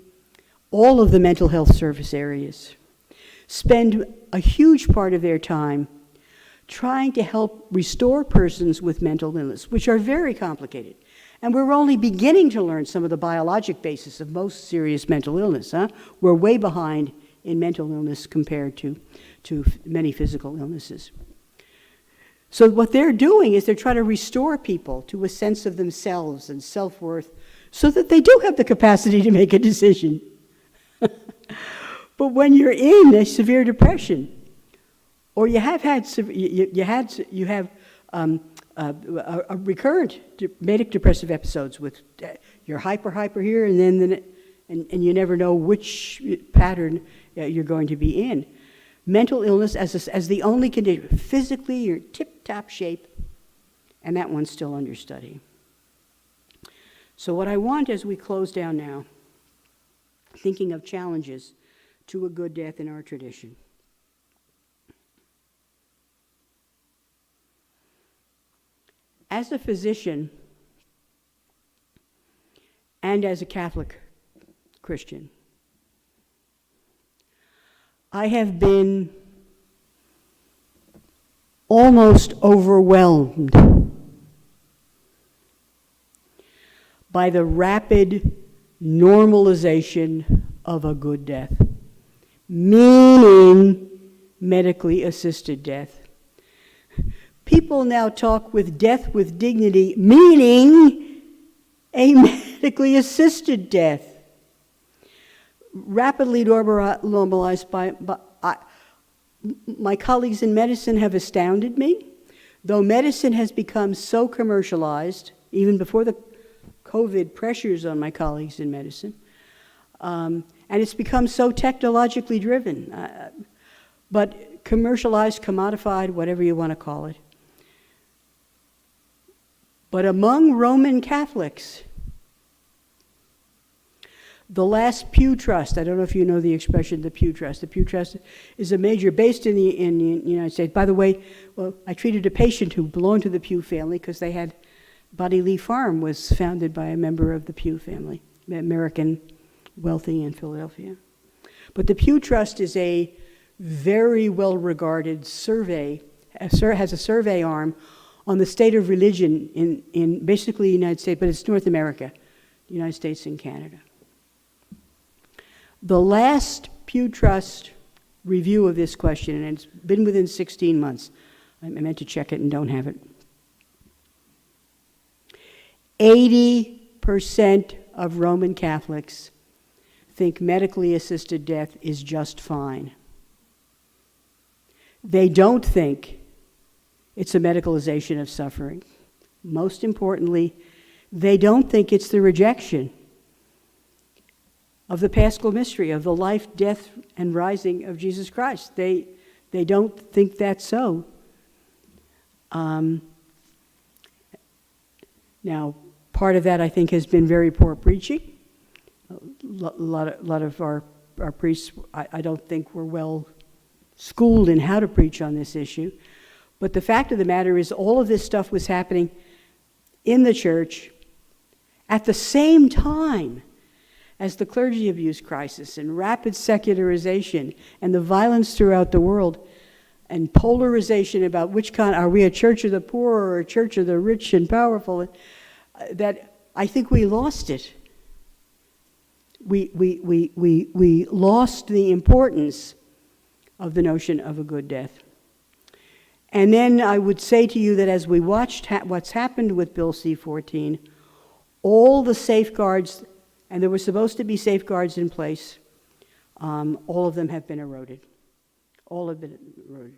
all of the mental health service areas spend a huge part of their time trying to help restore persons with mental illness, which are very complicated. And we're only beginning to learn some of the biologic basis of most serious mental illness. We're way behind in mental illness compared to many physical illnesses. So what they're doing is they're trying to restore people to a sense of themselves and self-worth so that they do have the capacity to make a decision. But when you're in a severe depression, or you have had a recurrent manic depressive episodes with you're hyper here, and then and you never know which pattern you're going to be in. Mental illness as the only condition. Physically, you're tip-top shape, and that one's still under study. So what I want as we close down now, thinking of challenges to a good death in our tradition. As a physician and as a Catholic Christian, I have been almost overwhelmed by the rapid normalization of a good death, meaning medically assisted death. People now talk with death with dignity, meaning a medically assisted death. Rapidly normalized my colleagues in medicine have astounded me. Though medicine has become so commercialized, even before the COVID pressures on my colleagues in medicine, and it's become so technologically driven, but commercialized, commodified, whatever you want to call it. But among Roman Catholics, the last Pew Trust, I don't know if you know the expression, the Pew Trust. The Pew Trust is a major based in the United States. By the way, I treated a patient who belonged to the Pew family because they had, Buddy Lee Farm was founded by a member of the Pew family, American wealthy in Philadelphia. But the Pew Trust is a very well-regarded survey, has a survey arm on the state of religion in basically the United States, but it's North America, the United States and Canada. The last Pew Trust review of this question, and it's been within 16 months. I meant to check it and don't have it. 80% of Roman Catholics think medically assisted death is just fine. They don't think it's a medicalization of suffering. Most importantly, they don't think it's the rejection of the Paschal mystery, of the life, death, and rising of Jesus Christ. They don't think that's so. Now, part of that, I think, has been very poor preaching. A lot of our priests, I don't think, were well schooled in how to preach on this issue. But the fact of the matter is all of this stuff was happening in the church at the same time as the clergy abuse crisis and rapid secularization and the violence throughout the world and polarization about which kind, are we a church of the poor or a church of the rich and powerful, that I think we lost it. We lost the importance of the notion of a good death. And then I would say to you that as we watched what's happened with Bill C-14, all the safeguards, and there were supposed to be safeguards in place, all of them have been eroded. All have been eroded.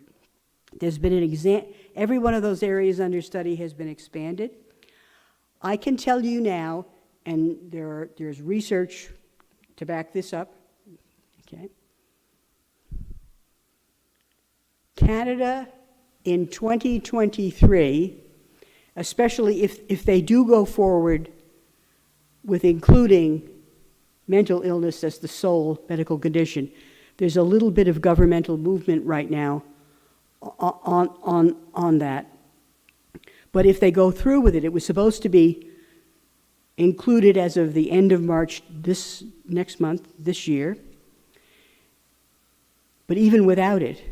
There's been every one of those areas under study has been expanded. I can tell you now, and there's research to back this up, okay? Canada in 2023, especially if they do go forward with including mental illness as the sole medical condition, there's a little bit of governmental movement right now on that. But if they go through with it, it was supposed to be included as of the end of March this next month, this year. But even without it,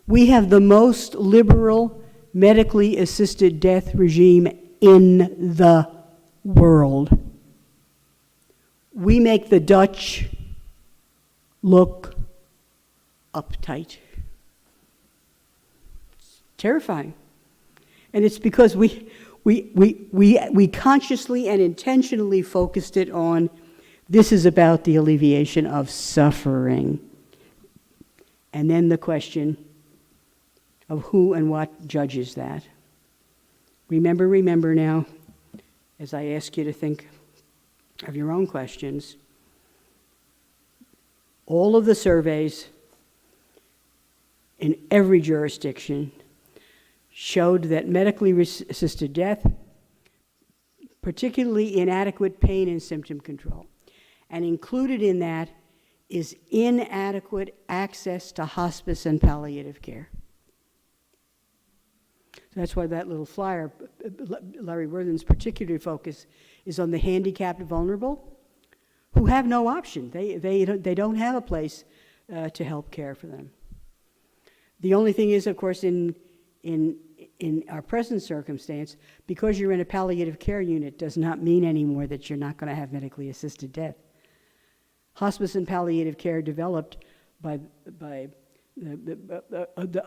we have the most liberal medically assisted death regime in the world. We make the Dutch look uptight. It's terrifying. And it's because we consciously and intentionally focused it on this is about the alleviation of suffering. And then the question of who and what judges that. Remember now, as I ask you to think of your own questions, all of the surveys in every jurisdiction showed that medically assisted death, particularly inadequate pain and symptom control, and included in that is inadequate access to hospice and palliative care. So that's why that little flyer, Larry Worthen's particular focus is on the handicapped and vulnerable who have no option. They don't have a place to help care for them. The only thing is, of course, in our present circumstance, because you're in a palliative care unit does not mean anymore that you're not going to have medically assisted death. Hospice and palliative care developed by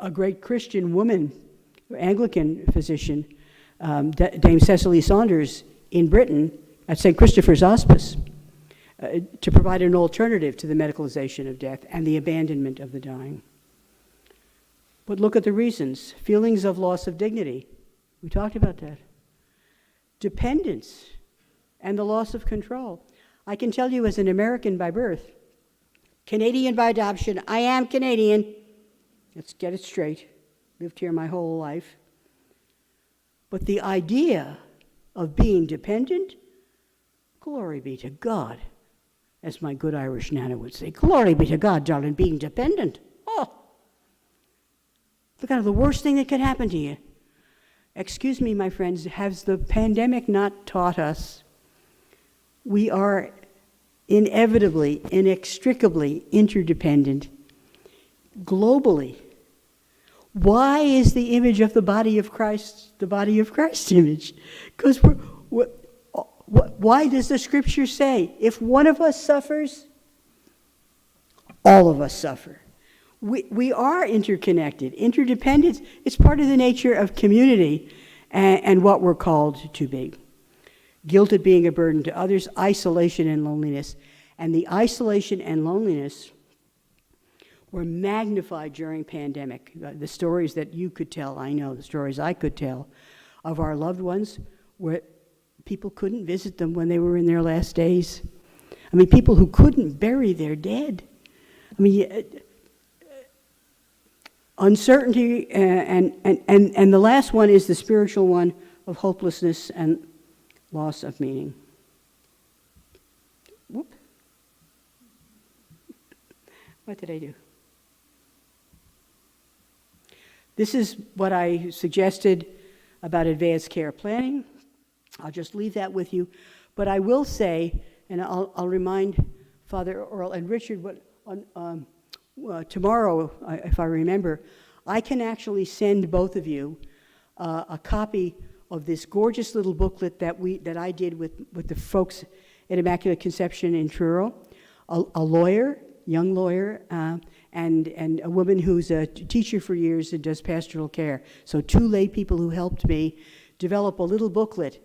a great Christian woman, Anglican physician, Dame Cecily Saunders in Britain at St. Christopher's Hospice, to provide an alternative to the medicalization of death and the abandonment of the dying. But look at the reasons. Feelings of loss of dignity. We talked about that. Dependence and the loss of control. I can tell you as an American by birth, Canadian by adoption, I am Canadian. Let's get it straight. Lived here my whole life. But the idea of being dependent, glory be to God. As my good Irish Nana would say, glory be to God, darling, being dependent. Oh, the kind of the worst thing that could happen to you. Excuse me, my friends, has the pandemic not taught us we are inevitably, inextricably interdependent globally? Why is the image of the body of Christ the body of Christ image? Because why does the scripture say, if one of us suffers, all of us suffer? We are interconnected. Interdependence, it's part of the nature of community and what we're called to be. Guilt at being a burden to others, isolation and loneliness. And the isolation and loneliness were magnified during pandemic. The stories that you could tell, I know, the stories I could tell of our loved ones where people couldn't visit them when they were in their last days. I mean, people who couldn't bury their dead. I mean, uncertainty, and the last one is the spiritual one of hopelessness and loss of meaning. Whoop. What did I do? This is what I suggested about advanced care planning. I'll just leave that with you. But I will say, and I'll remind Father Earl and Richard, tomorrow, if I remember, I can actually send both of you a copy of this gorgeous little booklet that I did with the folks at Immaculate Conception in Truro, a lawyer, young lawyer, and a woman who's a teacher for years and does pastoral care. So two lay people who helped me develop a little booklet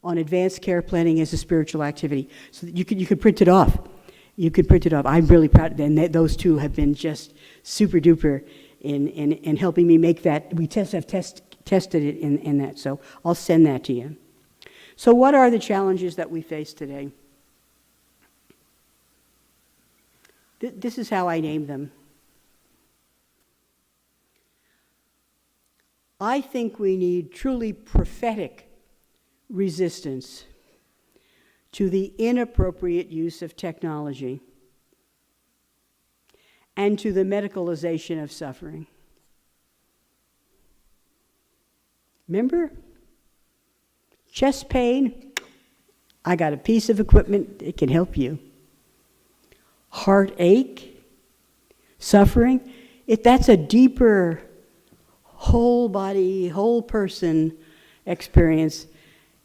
on advanced care planning as a spiritual activity. So that you could print it off. You could print it off. I'm really proud, and those two have been just super duper in helping me make that. We have tested it in that, so I'll send that to you. So what are the challenges that we face today? This is how I name them. I think we need truly prophetic resistance to the inappropriate use of technology and to the medicalization of suffering. Remember? Chest pain, I got a piece of equipment, it can help you. Heartache, suffering, that's a deeper, whole body, whole person experience.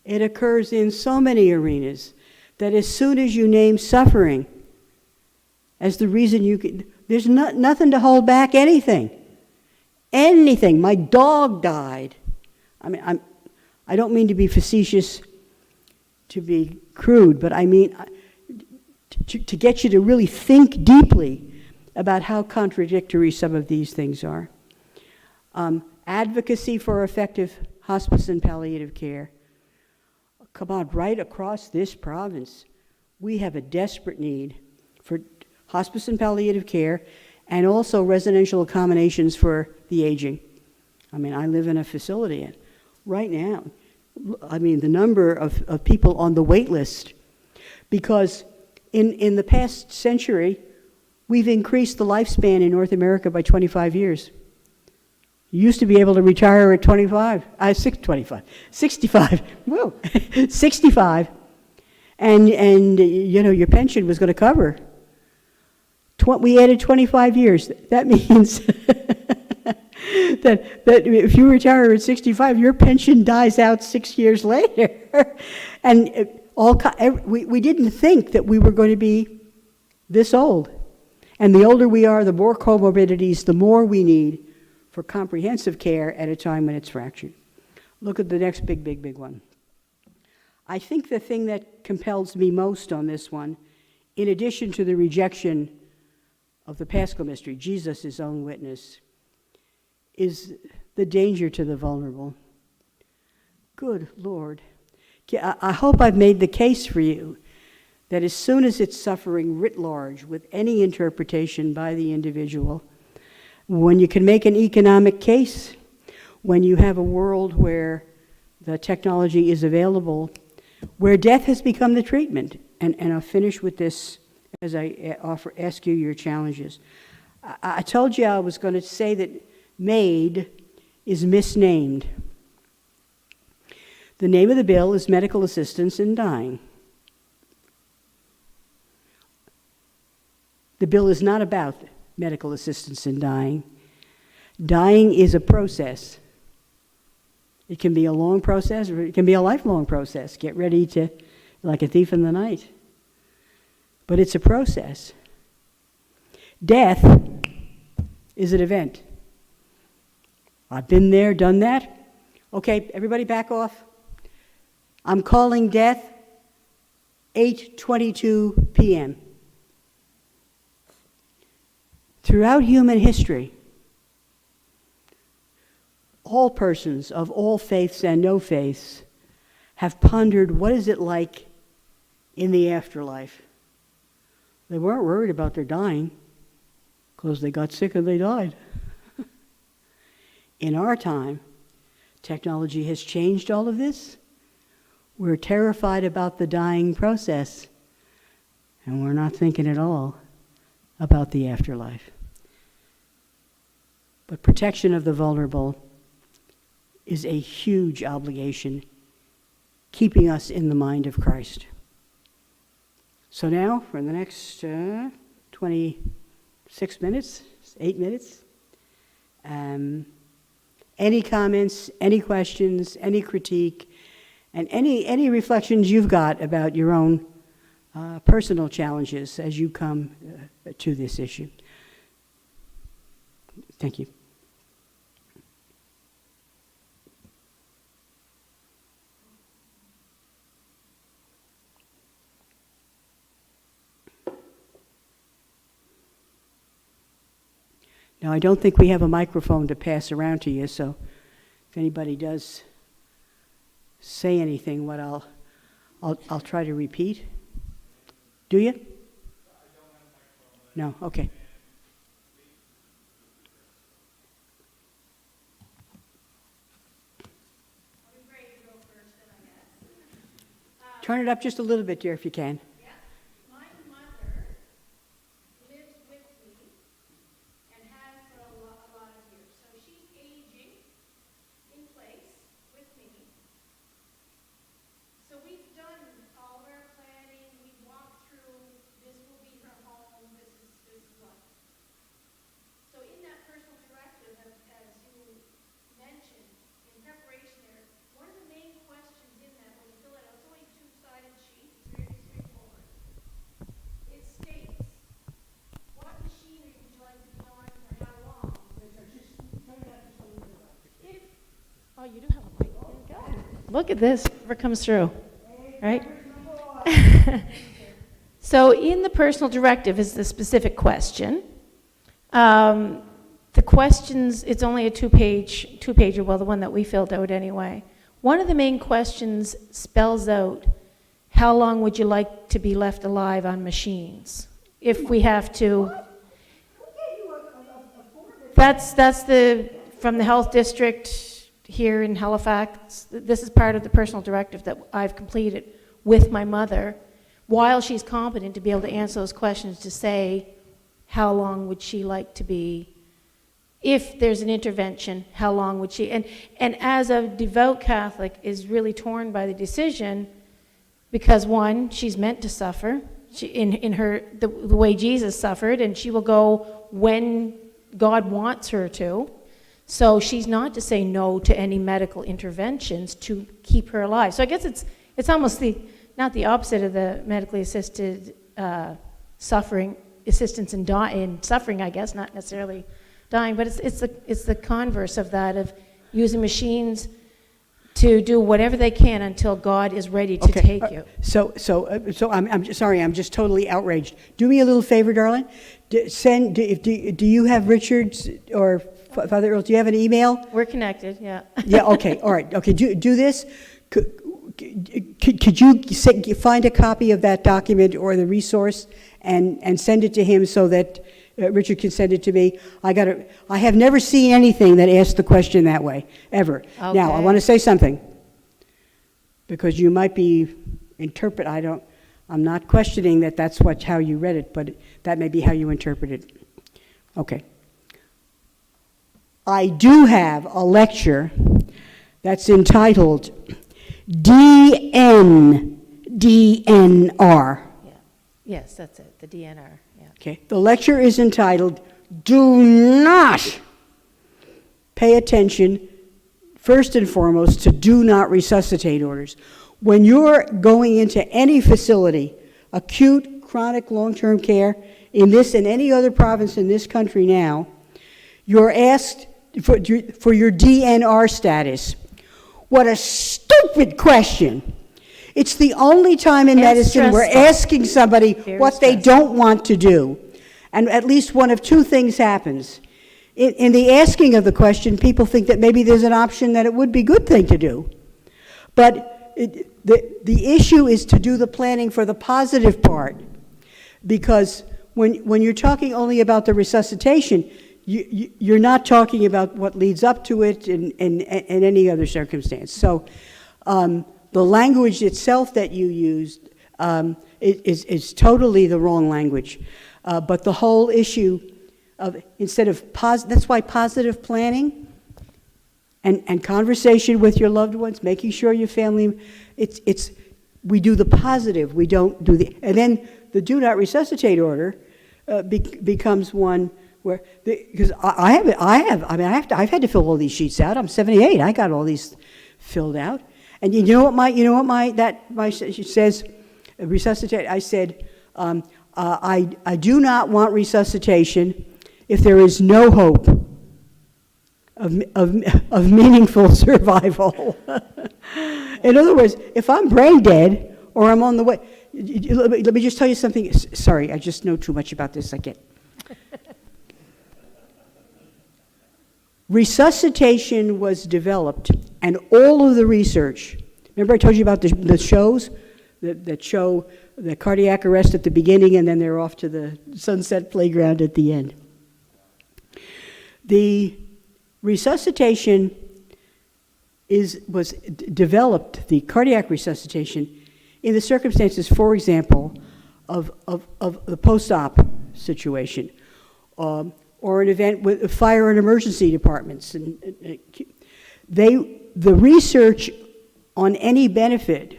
It occurs in so many arenas that as soon as you name suffering as the reason you can, there's nothing to hold back anything. Anything. My dog died. I mean, I don't mean to be facetious, to be crude, but I mean to get you to really think deeply about how contradictory some of these things are. Advocacy for effective hospice and palliative care. Come on, right across this province, we have a desperate need for hospice and palliative care and also residential accommodations for the aging. I mean, I live in a facility, and right now, I mean, the number of people on the wait list, because in the past century, we've increased the lifespan in North America by 25 years. You used to be able to retire at 65, whoa, 65, and you know, your pension was going to cover. We added 25 years. That means that if you retire at 65, your pension dies out 6 years later. And we didn't think that we were going to be this old. And the older we are, the more comorbidities, the more we need for comprehensive care at a time when it's fractured. Look at the next big one. I think the thing that compels me most on this one, in addition to the rejection of the Paschal mystery, Jesus, his own witness, is the danger to the vulnerable. Good Lord. I hope I've made the case for you that as soon as it's suffering writ large with any interpretation by the individual, when you can make an economic case, when you have a world where the technology is available, where death has become the treatment, and I'll finish with this as I ask you your challenges. I told you I was going to say that MAID is misnamed. The name of the bill is Medical Assistance in Dying. The bill is not about medical assistance in dying. Dying is a process. It can be a long process, or it can be a lifelong process. Get ready to, like a thief in the night. But it's a process. Death is an event. I've been there, done that. Okay, everybody back off. I'm calling death 8:22 p.m. Throughout human history, all persons of all faiths and no faiths have pondered what is it like in the afterlife. They weren't worried about their dying because they got sick and they died. In our time, technology has changed all of this. We're terrified about the dying process, and we're not thinking at all about the afterlife. But protection of the vulnerable is a huge obligation, keeping us in the mind of Christ. So now, for the next 26 minutes, 8 minutes, any comments, any questions, any critique, and any reflections you've got about your own personal challenges as you come to this issue. Thank you. Now, I don't think we have a microphone to pass around to you, so if anybody does say anything, what I'll I'll try to repeat. Do you? No, okay. Turn it up just a little bit, dear, if you can. Yeah. My mother lives with me and has for a lot of years. So she's aging in place with me. So we've done all of our planning. We walked through, this will be her home, this is what. So in that personal directive, as you mentioned, in preparation there, one of the main questions in that, when you fill it out, it's only a two-sided sheet, it's very straightforward. It states, what machinery would you like to be on for how long? If, oh, you do have a mic, there you go. Look at this, whatever comes through, right? So in the personal directive is the specific question. The questions, it's only a two-pager, well, the one that we filled out anyway. One of the main questions spells out, how long would you like to be left alive on machines? If we have to... That's from the health district here in Halifax. This is part of the personal directive that I've completed with my mother, while she's competent to be able to answer those questions, to say, how long would she like to be, if there's an intervention, how long would she, and as a devout Catholic is really torn by the decision, because one, she's meant to suffer, in her, the way Jesus suffered, and she will go when God wants her to, so she's not to say no to any medical interventions to keep her alive. So I guess it's almost not the opposite of the medically assisted suffering, assistance in suffering, I guess, not necessarily dying, but it's the converse of that, of using machines to do whatever they can until God is ready to take you. So I'm sorry, I'm just totally outraged. Do me a little favor, darling. Do you have Richard's or Father Earl? Do you have an email? We're connected, yeah. Yeah. Okay. All right. Okay. Do this. Could you find a copy of that document or the resource and send it to him so that Richard can send it to me? I have never seen anything that asks the question that way, ever. Okay. Now, I want to say something, because you might be I'm not questioning that that's how you read it, but that may be how you interpret it. Okay. I do have a lecture that's entitled DNR. Yeah. Yes, that's it, the DNR. Yeah. Okay. The lecture is entitled, Do Not Pay Attention, first and foremost, to Do Not Resuscitate orders. When you're going into any facility, acute, chronic, long-term care, in this and any other province in this country now, you're asked for your DNR status. What a stupid question. It's the only time in medicine we're asking somebody what they don't want to do. And at least one of two things happens. In the asking of the question, people think that maybe there's an option that it would be a good thing to do. But the issue is to do the planning for the positive part. Because when you're talking only about the resuscitation, you're not talking about what leads up to it in any other circumstance. So the language itself that you used is totally the wrong language. But the whole issue of, instead of, that's why positive planning and conversation with your loved ones, making sure your family, we do the positive, we don't do and then the do not resuscitate order becomes one where, because I've had to fill all these sheets out. I'm 78. I got all these filled out, and you know what she says, resuscitate. I said, I do not want resuscitation if there is no hope of meaningful survival. In other words, if I'm brain dead or I'm on the way, let me just tell you something. Sorry, I just know too much about this. I get. Resuscitation was developed, and all of the research, remember I told you about the shows? that show the cardiac arrest at the beginning, and then they're off to the sunset playground at the end. The resuscitation was developed, the cardiac resuscitation, in the circumstances, for example, of the post-op situation, or an event with fire and emergency departments. The research on any benefit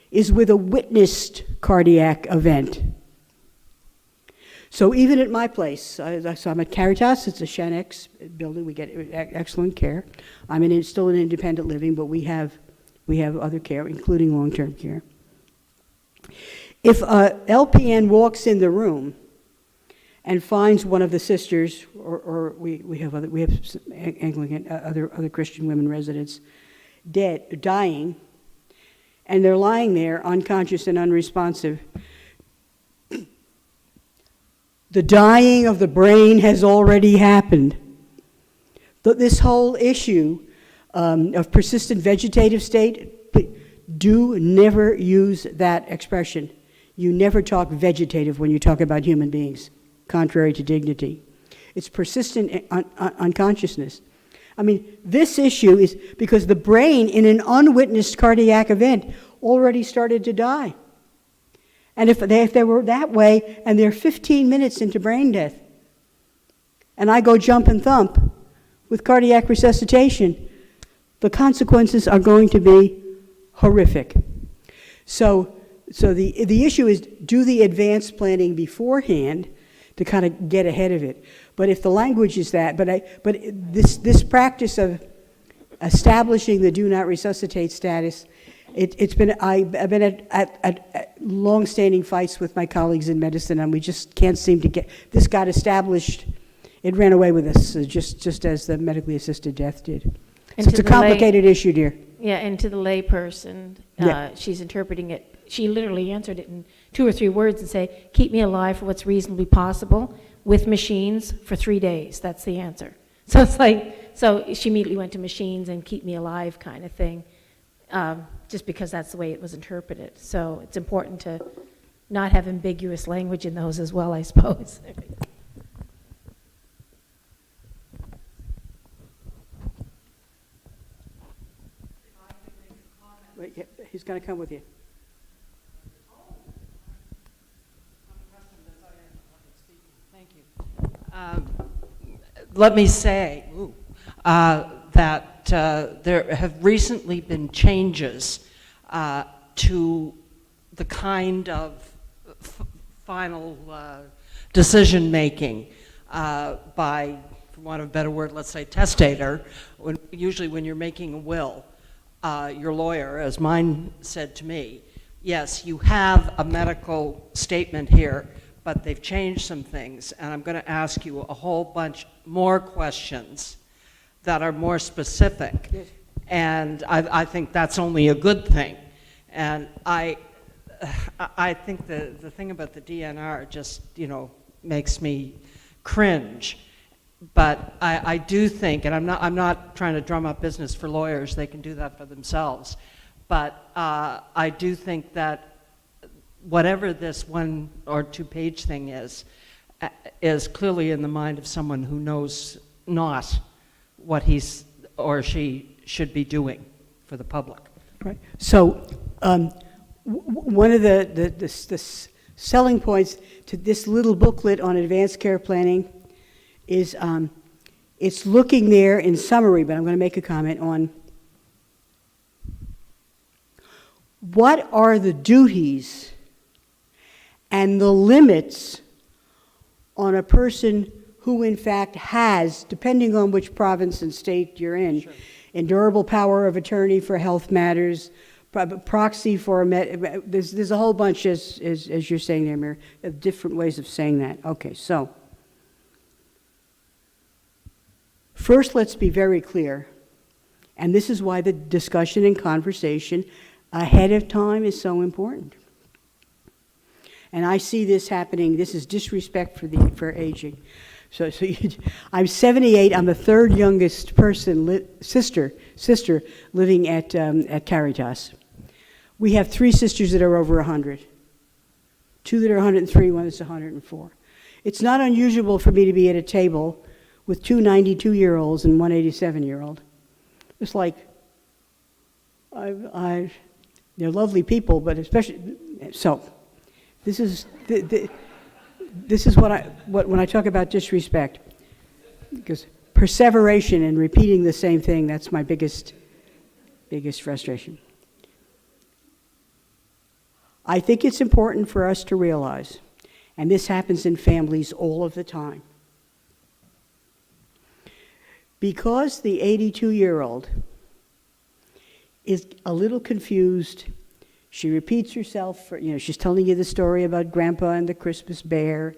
is with a witnessed cardiac event. So even at my place, so I'm at Caritas, it's a Shanx building, we get excellent care. I'm still in independent living, but we have other care, including long-term care. If a LPN walks in the room and finds one of the sisters, or we have some Anglican, other Christian women residents, dying, and they're lying there unconscious and unresponsive, the dying of the brain has already happened. This whole issue of persistent vegetative state, do never use that expression. You never talk vegetative when you talk about human beings, contrary to dignity. It's persistent unconsciousness. I mean, this issue is because the brain in an unwitnessed cardiac event already started to die. And if they were that way and they're 15 minutes into brain death, and I go jump and thump with cardiac resuscitation, the consequences are going to be horrific. So the issue is, do the advanced planning beforehand to kind of get ahead of it. But if the language is that, but this practice of establishing the do not resuscitate status, I've been at long-standing fights with my colleagues in medicine, and we just can't seem to get this got established. It ran away with us, just as the medically assisted death did. So it's a complicated issue, dear. Yeah, and to the lay person, she's interpreting it. She literally answered it in 2 or 3 words and say, keep me alive for what's reasonably possible with machines for 3 days. That's the answer. So it's like, so she immediately went to machines and keep me alive kind of thing, just because that's the way it was interpreted. So it's important to not have ambiguous language in those as well, I suppose. Wait, he's going to come with you. Thank you. Let me say that there have recently been changes to the kind of final decision-making by, for want of a better word, let's say testator. Usually when you're making a will, your lawyer, as mine said to me, yes, you have a medical statement here, but they've changed some things, and I'm going to ask you a whole bunch more questions that are more specific. Yes. And I think that's only a good thing. And I think the thing about the DNR just, makes me cringe. But I do think, and I'm not trying to drum up business for lawyers, they can do that for themselves. But I do think that whatever this 1 or 2 page thing is clearly in the mind of someone who knows not what he's or she should be doing for the public. Right. So one of the selling points to this little booklet on advanced care planning is it's looking there in summary, but I'm going to make a comment on what are the duties and the limits on a person who in fact has, depending on which province and state you're in, sure, endurable power of attorney for health matters, proxy for there's a whole bunch, as you're saying there, Mary, of different ways of saying that. Okay, so first let's be very clear, and this is why the discussion and conversation ahead of time is so important. And I see this happening. This is disrespect for aging. So I'm 78. I'm the 3rd youngest person, sister living at Caritas. We have 3 sisters that are over 100. 2 that are 103, one that's 104. It's not unusual for me to be at a table with 2 92-year-olds and 1 87-year-old. It's like, they're lovely people, but especially, so this is when I talk about disrespect, because perseveration and repeating the same thing, that's my biggest frustration. I think it's important for us to realize, and this happens in families all of the time, because the 82-year-old is a little confused, she repeats herself, she's telling you the story about Grandpa and the Christmas bear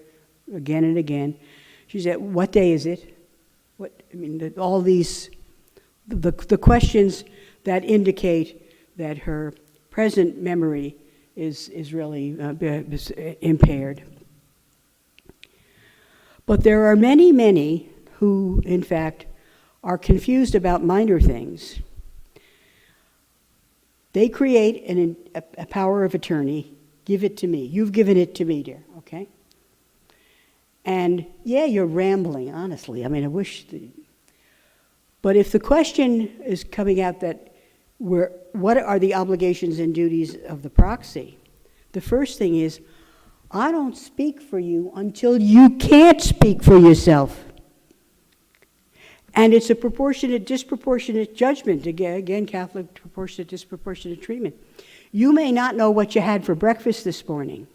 again and again. She said, what day is it? All these, the questions that indicate that her present memory is really impaired. But there are many, many who, in fact, are confused about minor things. They create a power of attorney. Give it to me. You've given it to me, dear, okay? And yeah, you're rambling, honestly. I wish. But if the question is coming out that what are the obligations and duties of the proxy? The first thing is, I don't speak for you until you can't speak for yourself. And it's a disproportionate judgment. Again, Catholic disproportionate treatment. You may not know what you had for breakfast this morning.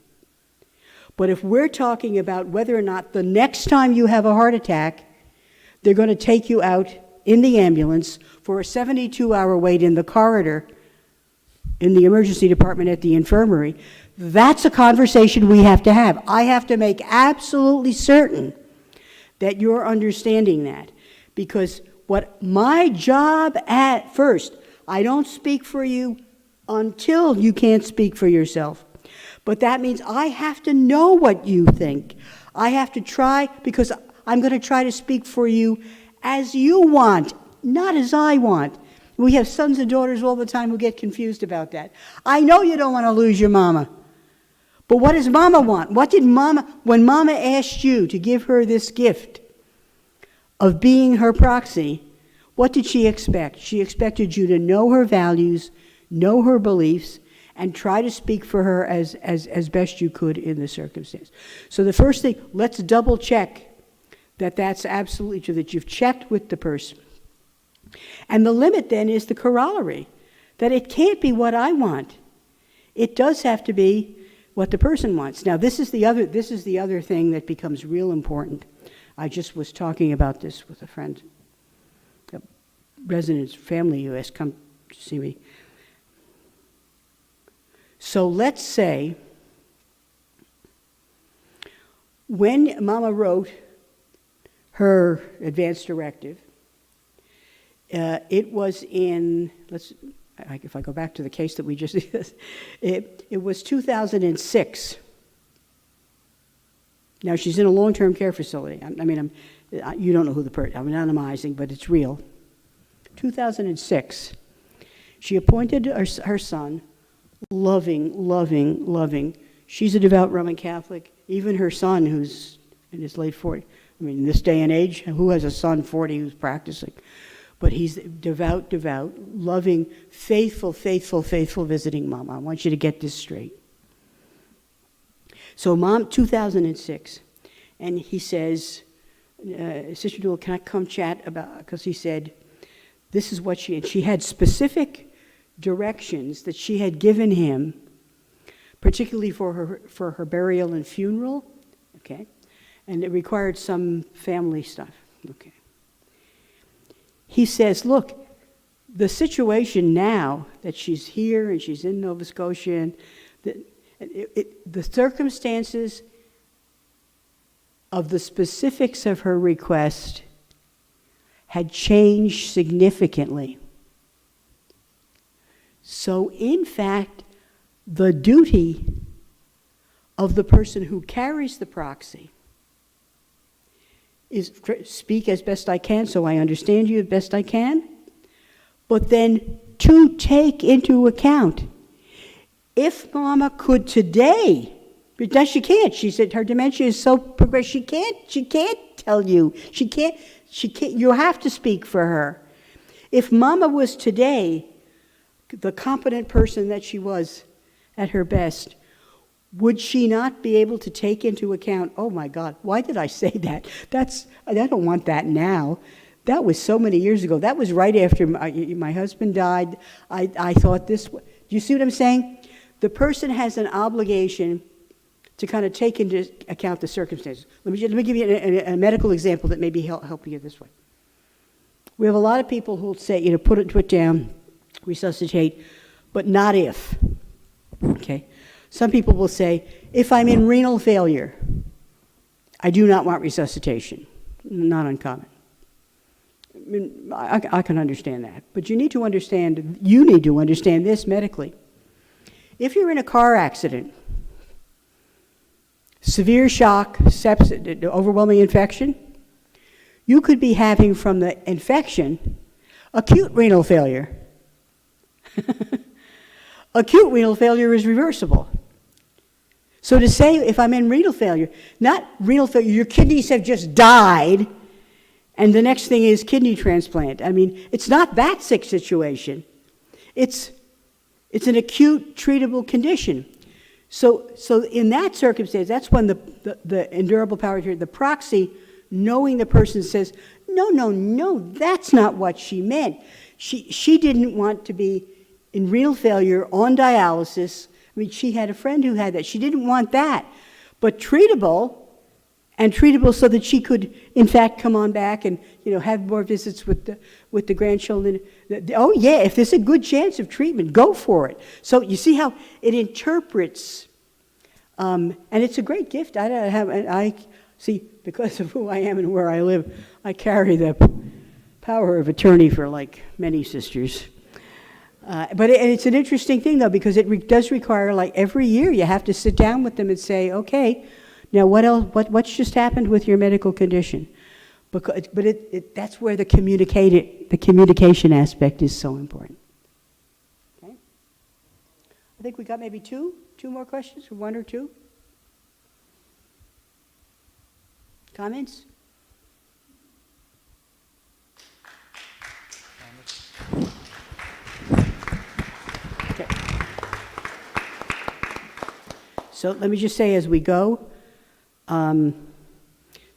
But if we're talking about whether or not the next time you have a heart attack, they're going to take you out in the ambulance for a 72-hour wait in the corridor in the emergency department at the infirmary, that's a conversation we have to have. I have to make absolutely certain that you're understanding that. Because what my job at first, I don't speak for you until you can't speak for yourself. But that means I have to know what you think. I have to try, because I'm going to try to speak for you as you want, not as I want. We have sons and daughters all the time who get confused about that. I know you don't want to lose your mama. But what does mama want? When mama asked you to give her this gift of being her proxy, what did she expect? She expected you to know her values, know her beliefs, and try to speak for her as best you could in the circumstance. So the first thing, let's double check that that's absolutely true, that you've checked with the person. And the limit then is the corollary, that it can't be what I want. It does have to be what the person wants. Now, this is the other thing that becomes real important. I just was talking about this with a friend, a resident's family who has come to see me. So let's say when Mama wrote her advance directive, it was in, if I go back to the case that we just did, it was 2006. Now, she's in a long-term care facility. You don't know who the person, I'm anonymizing, but it's real. 2006, she appointed her son, loving. She's a devout Roman Catholic. Even her son, who's in his late 40s, in this day and age, who has a son 40 who's practicing? But he's devout, loving, faithful visiting mom. I want you to get this straight. So Mom, 2006, and he says, Sister Nuala, can I come chat about, because he said, this is what she had specific directions that she had given him, particularly for her burial and funeral, okay? And it required some family stuff, okay? He says, look, the situation now that she's here and she's in Nova Scotia, and the circumstances of the specifics of her request had changed significantly. So, in fact, the duty of the person who carries the proxy is speak as best I can, so I understand you as best I can, but then to take into account If Mama could today, but she can't. She said her dementia is so progressive. She can't tell you. She can't, you have to speak for her. If Mama was today the competent person that she was at her best, would she not be able to take into account, oh my God, why did I say that? I don't want that now. That was so many years ago. That was right after my husband died. I thought this, do you see what I'm saying? The person has an obligation to kind of take into account the circumstances. Let me give you a medical example that maybe help you this way. We have a lot of people who will say, put it down, resuscitate, but not if. Okay? Some people will say, if I'm in renal failure, I do not want resuscitation. Not uncommon. I mean, I can understand that. But you need to understand this medically. If you're in a car accident, severe shock, sepsis, overwhelming infection, you could be having from the infection acute renal failure. Acute renal failure is reversible. So to say if I'm in renal failure, not renal failure, your kidneys have just died, and the next thing is kidney transplant. I mean, it's not that sick situation. It's an acute treatable condition. So in that circumstance, that's when the endurable power, the proxy, knowing the person says, no, that's not what she meant. She didn't want to be in renal failure on dialysis. I mean, she had a friend who had that. She didn't want that. But treatable so that she could, in fact, come on back and, have more visits with the grandchildren. Oh, yeah, if there's a good chance of treatment, go for it. So you see how it interprets, and it's a great gift. I see, because of who I am and where I live, I carry the power of attorney for, like, many sisters. But it's an interesting thing, though, because it does require, like, every year you have to sit down with them and say, okay, now what else? What's just happened with your medical condition? But that's where the communication aspect is so important. Okay. I think we got maybe two more questions, or one or two. Comments? Okay. So let me just say as we go,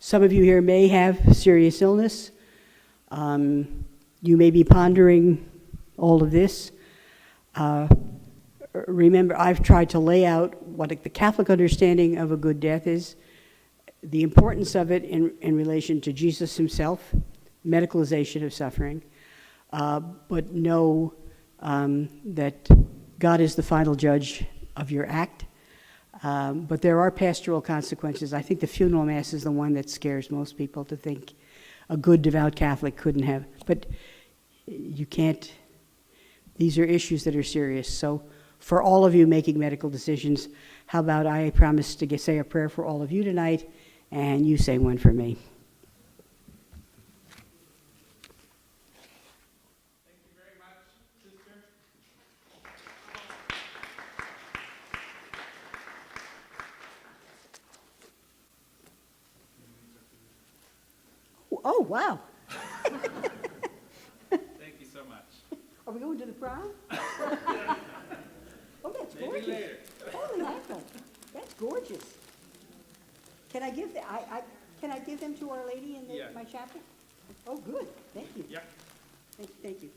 some of you here may have serious illness. You may be pondering all of this. Remember, I've tried to lay out what the Catholic understanding of a good death is, the importance of it in relation to Jesus himself, medicalization of suffering, but know that God is the final judge of your act. But there are pastoral consequences. I think the funeral mass is the one that scares most people, to think a good, devout Catholic couldn't have. But you can't, these are issues that are serious. So for all of you making medical decisions, how about I promise to say a prayer for all of you tonight, and you say one for me. Thank you very much, sister. Oh, wow. Thank you so much. Are we going to the prom? Oh, that's Maybe gorgeous. later. Holy mackerel. That's gorgeous. Can I give can I give them to Our Lady in Yeah. my chapel? Oh, good. Thank you. Yeah. Thank you.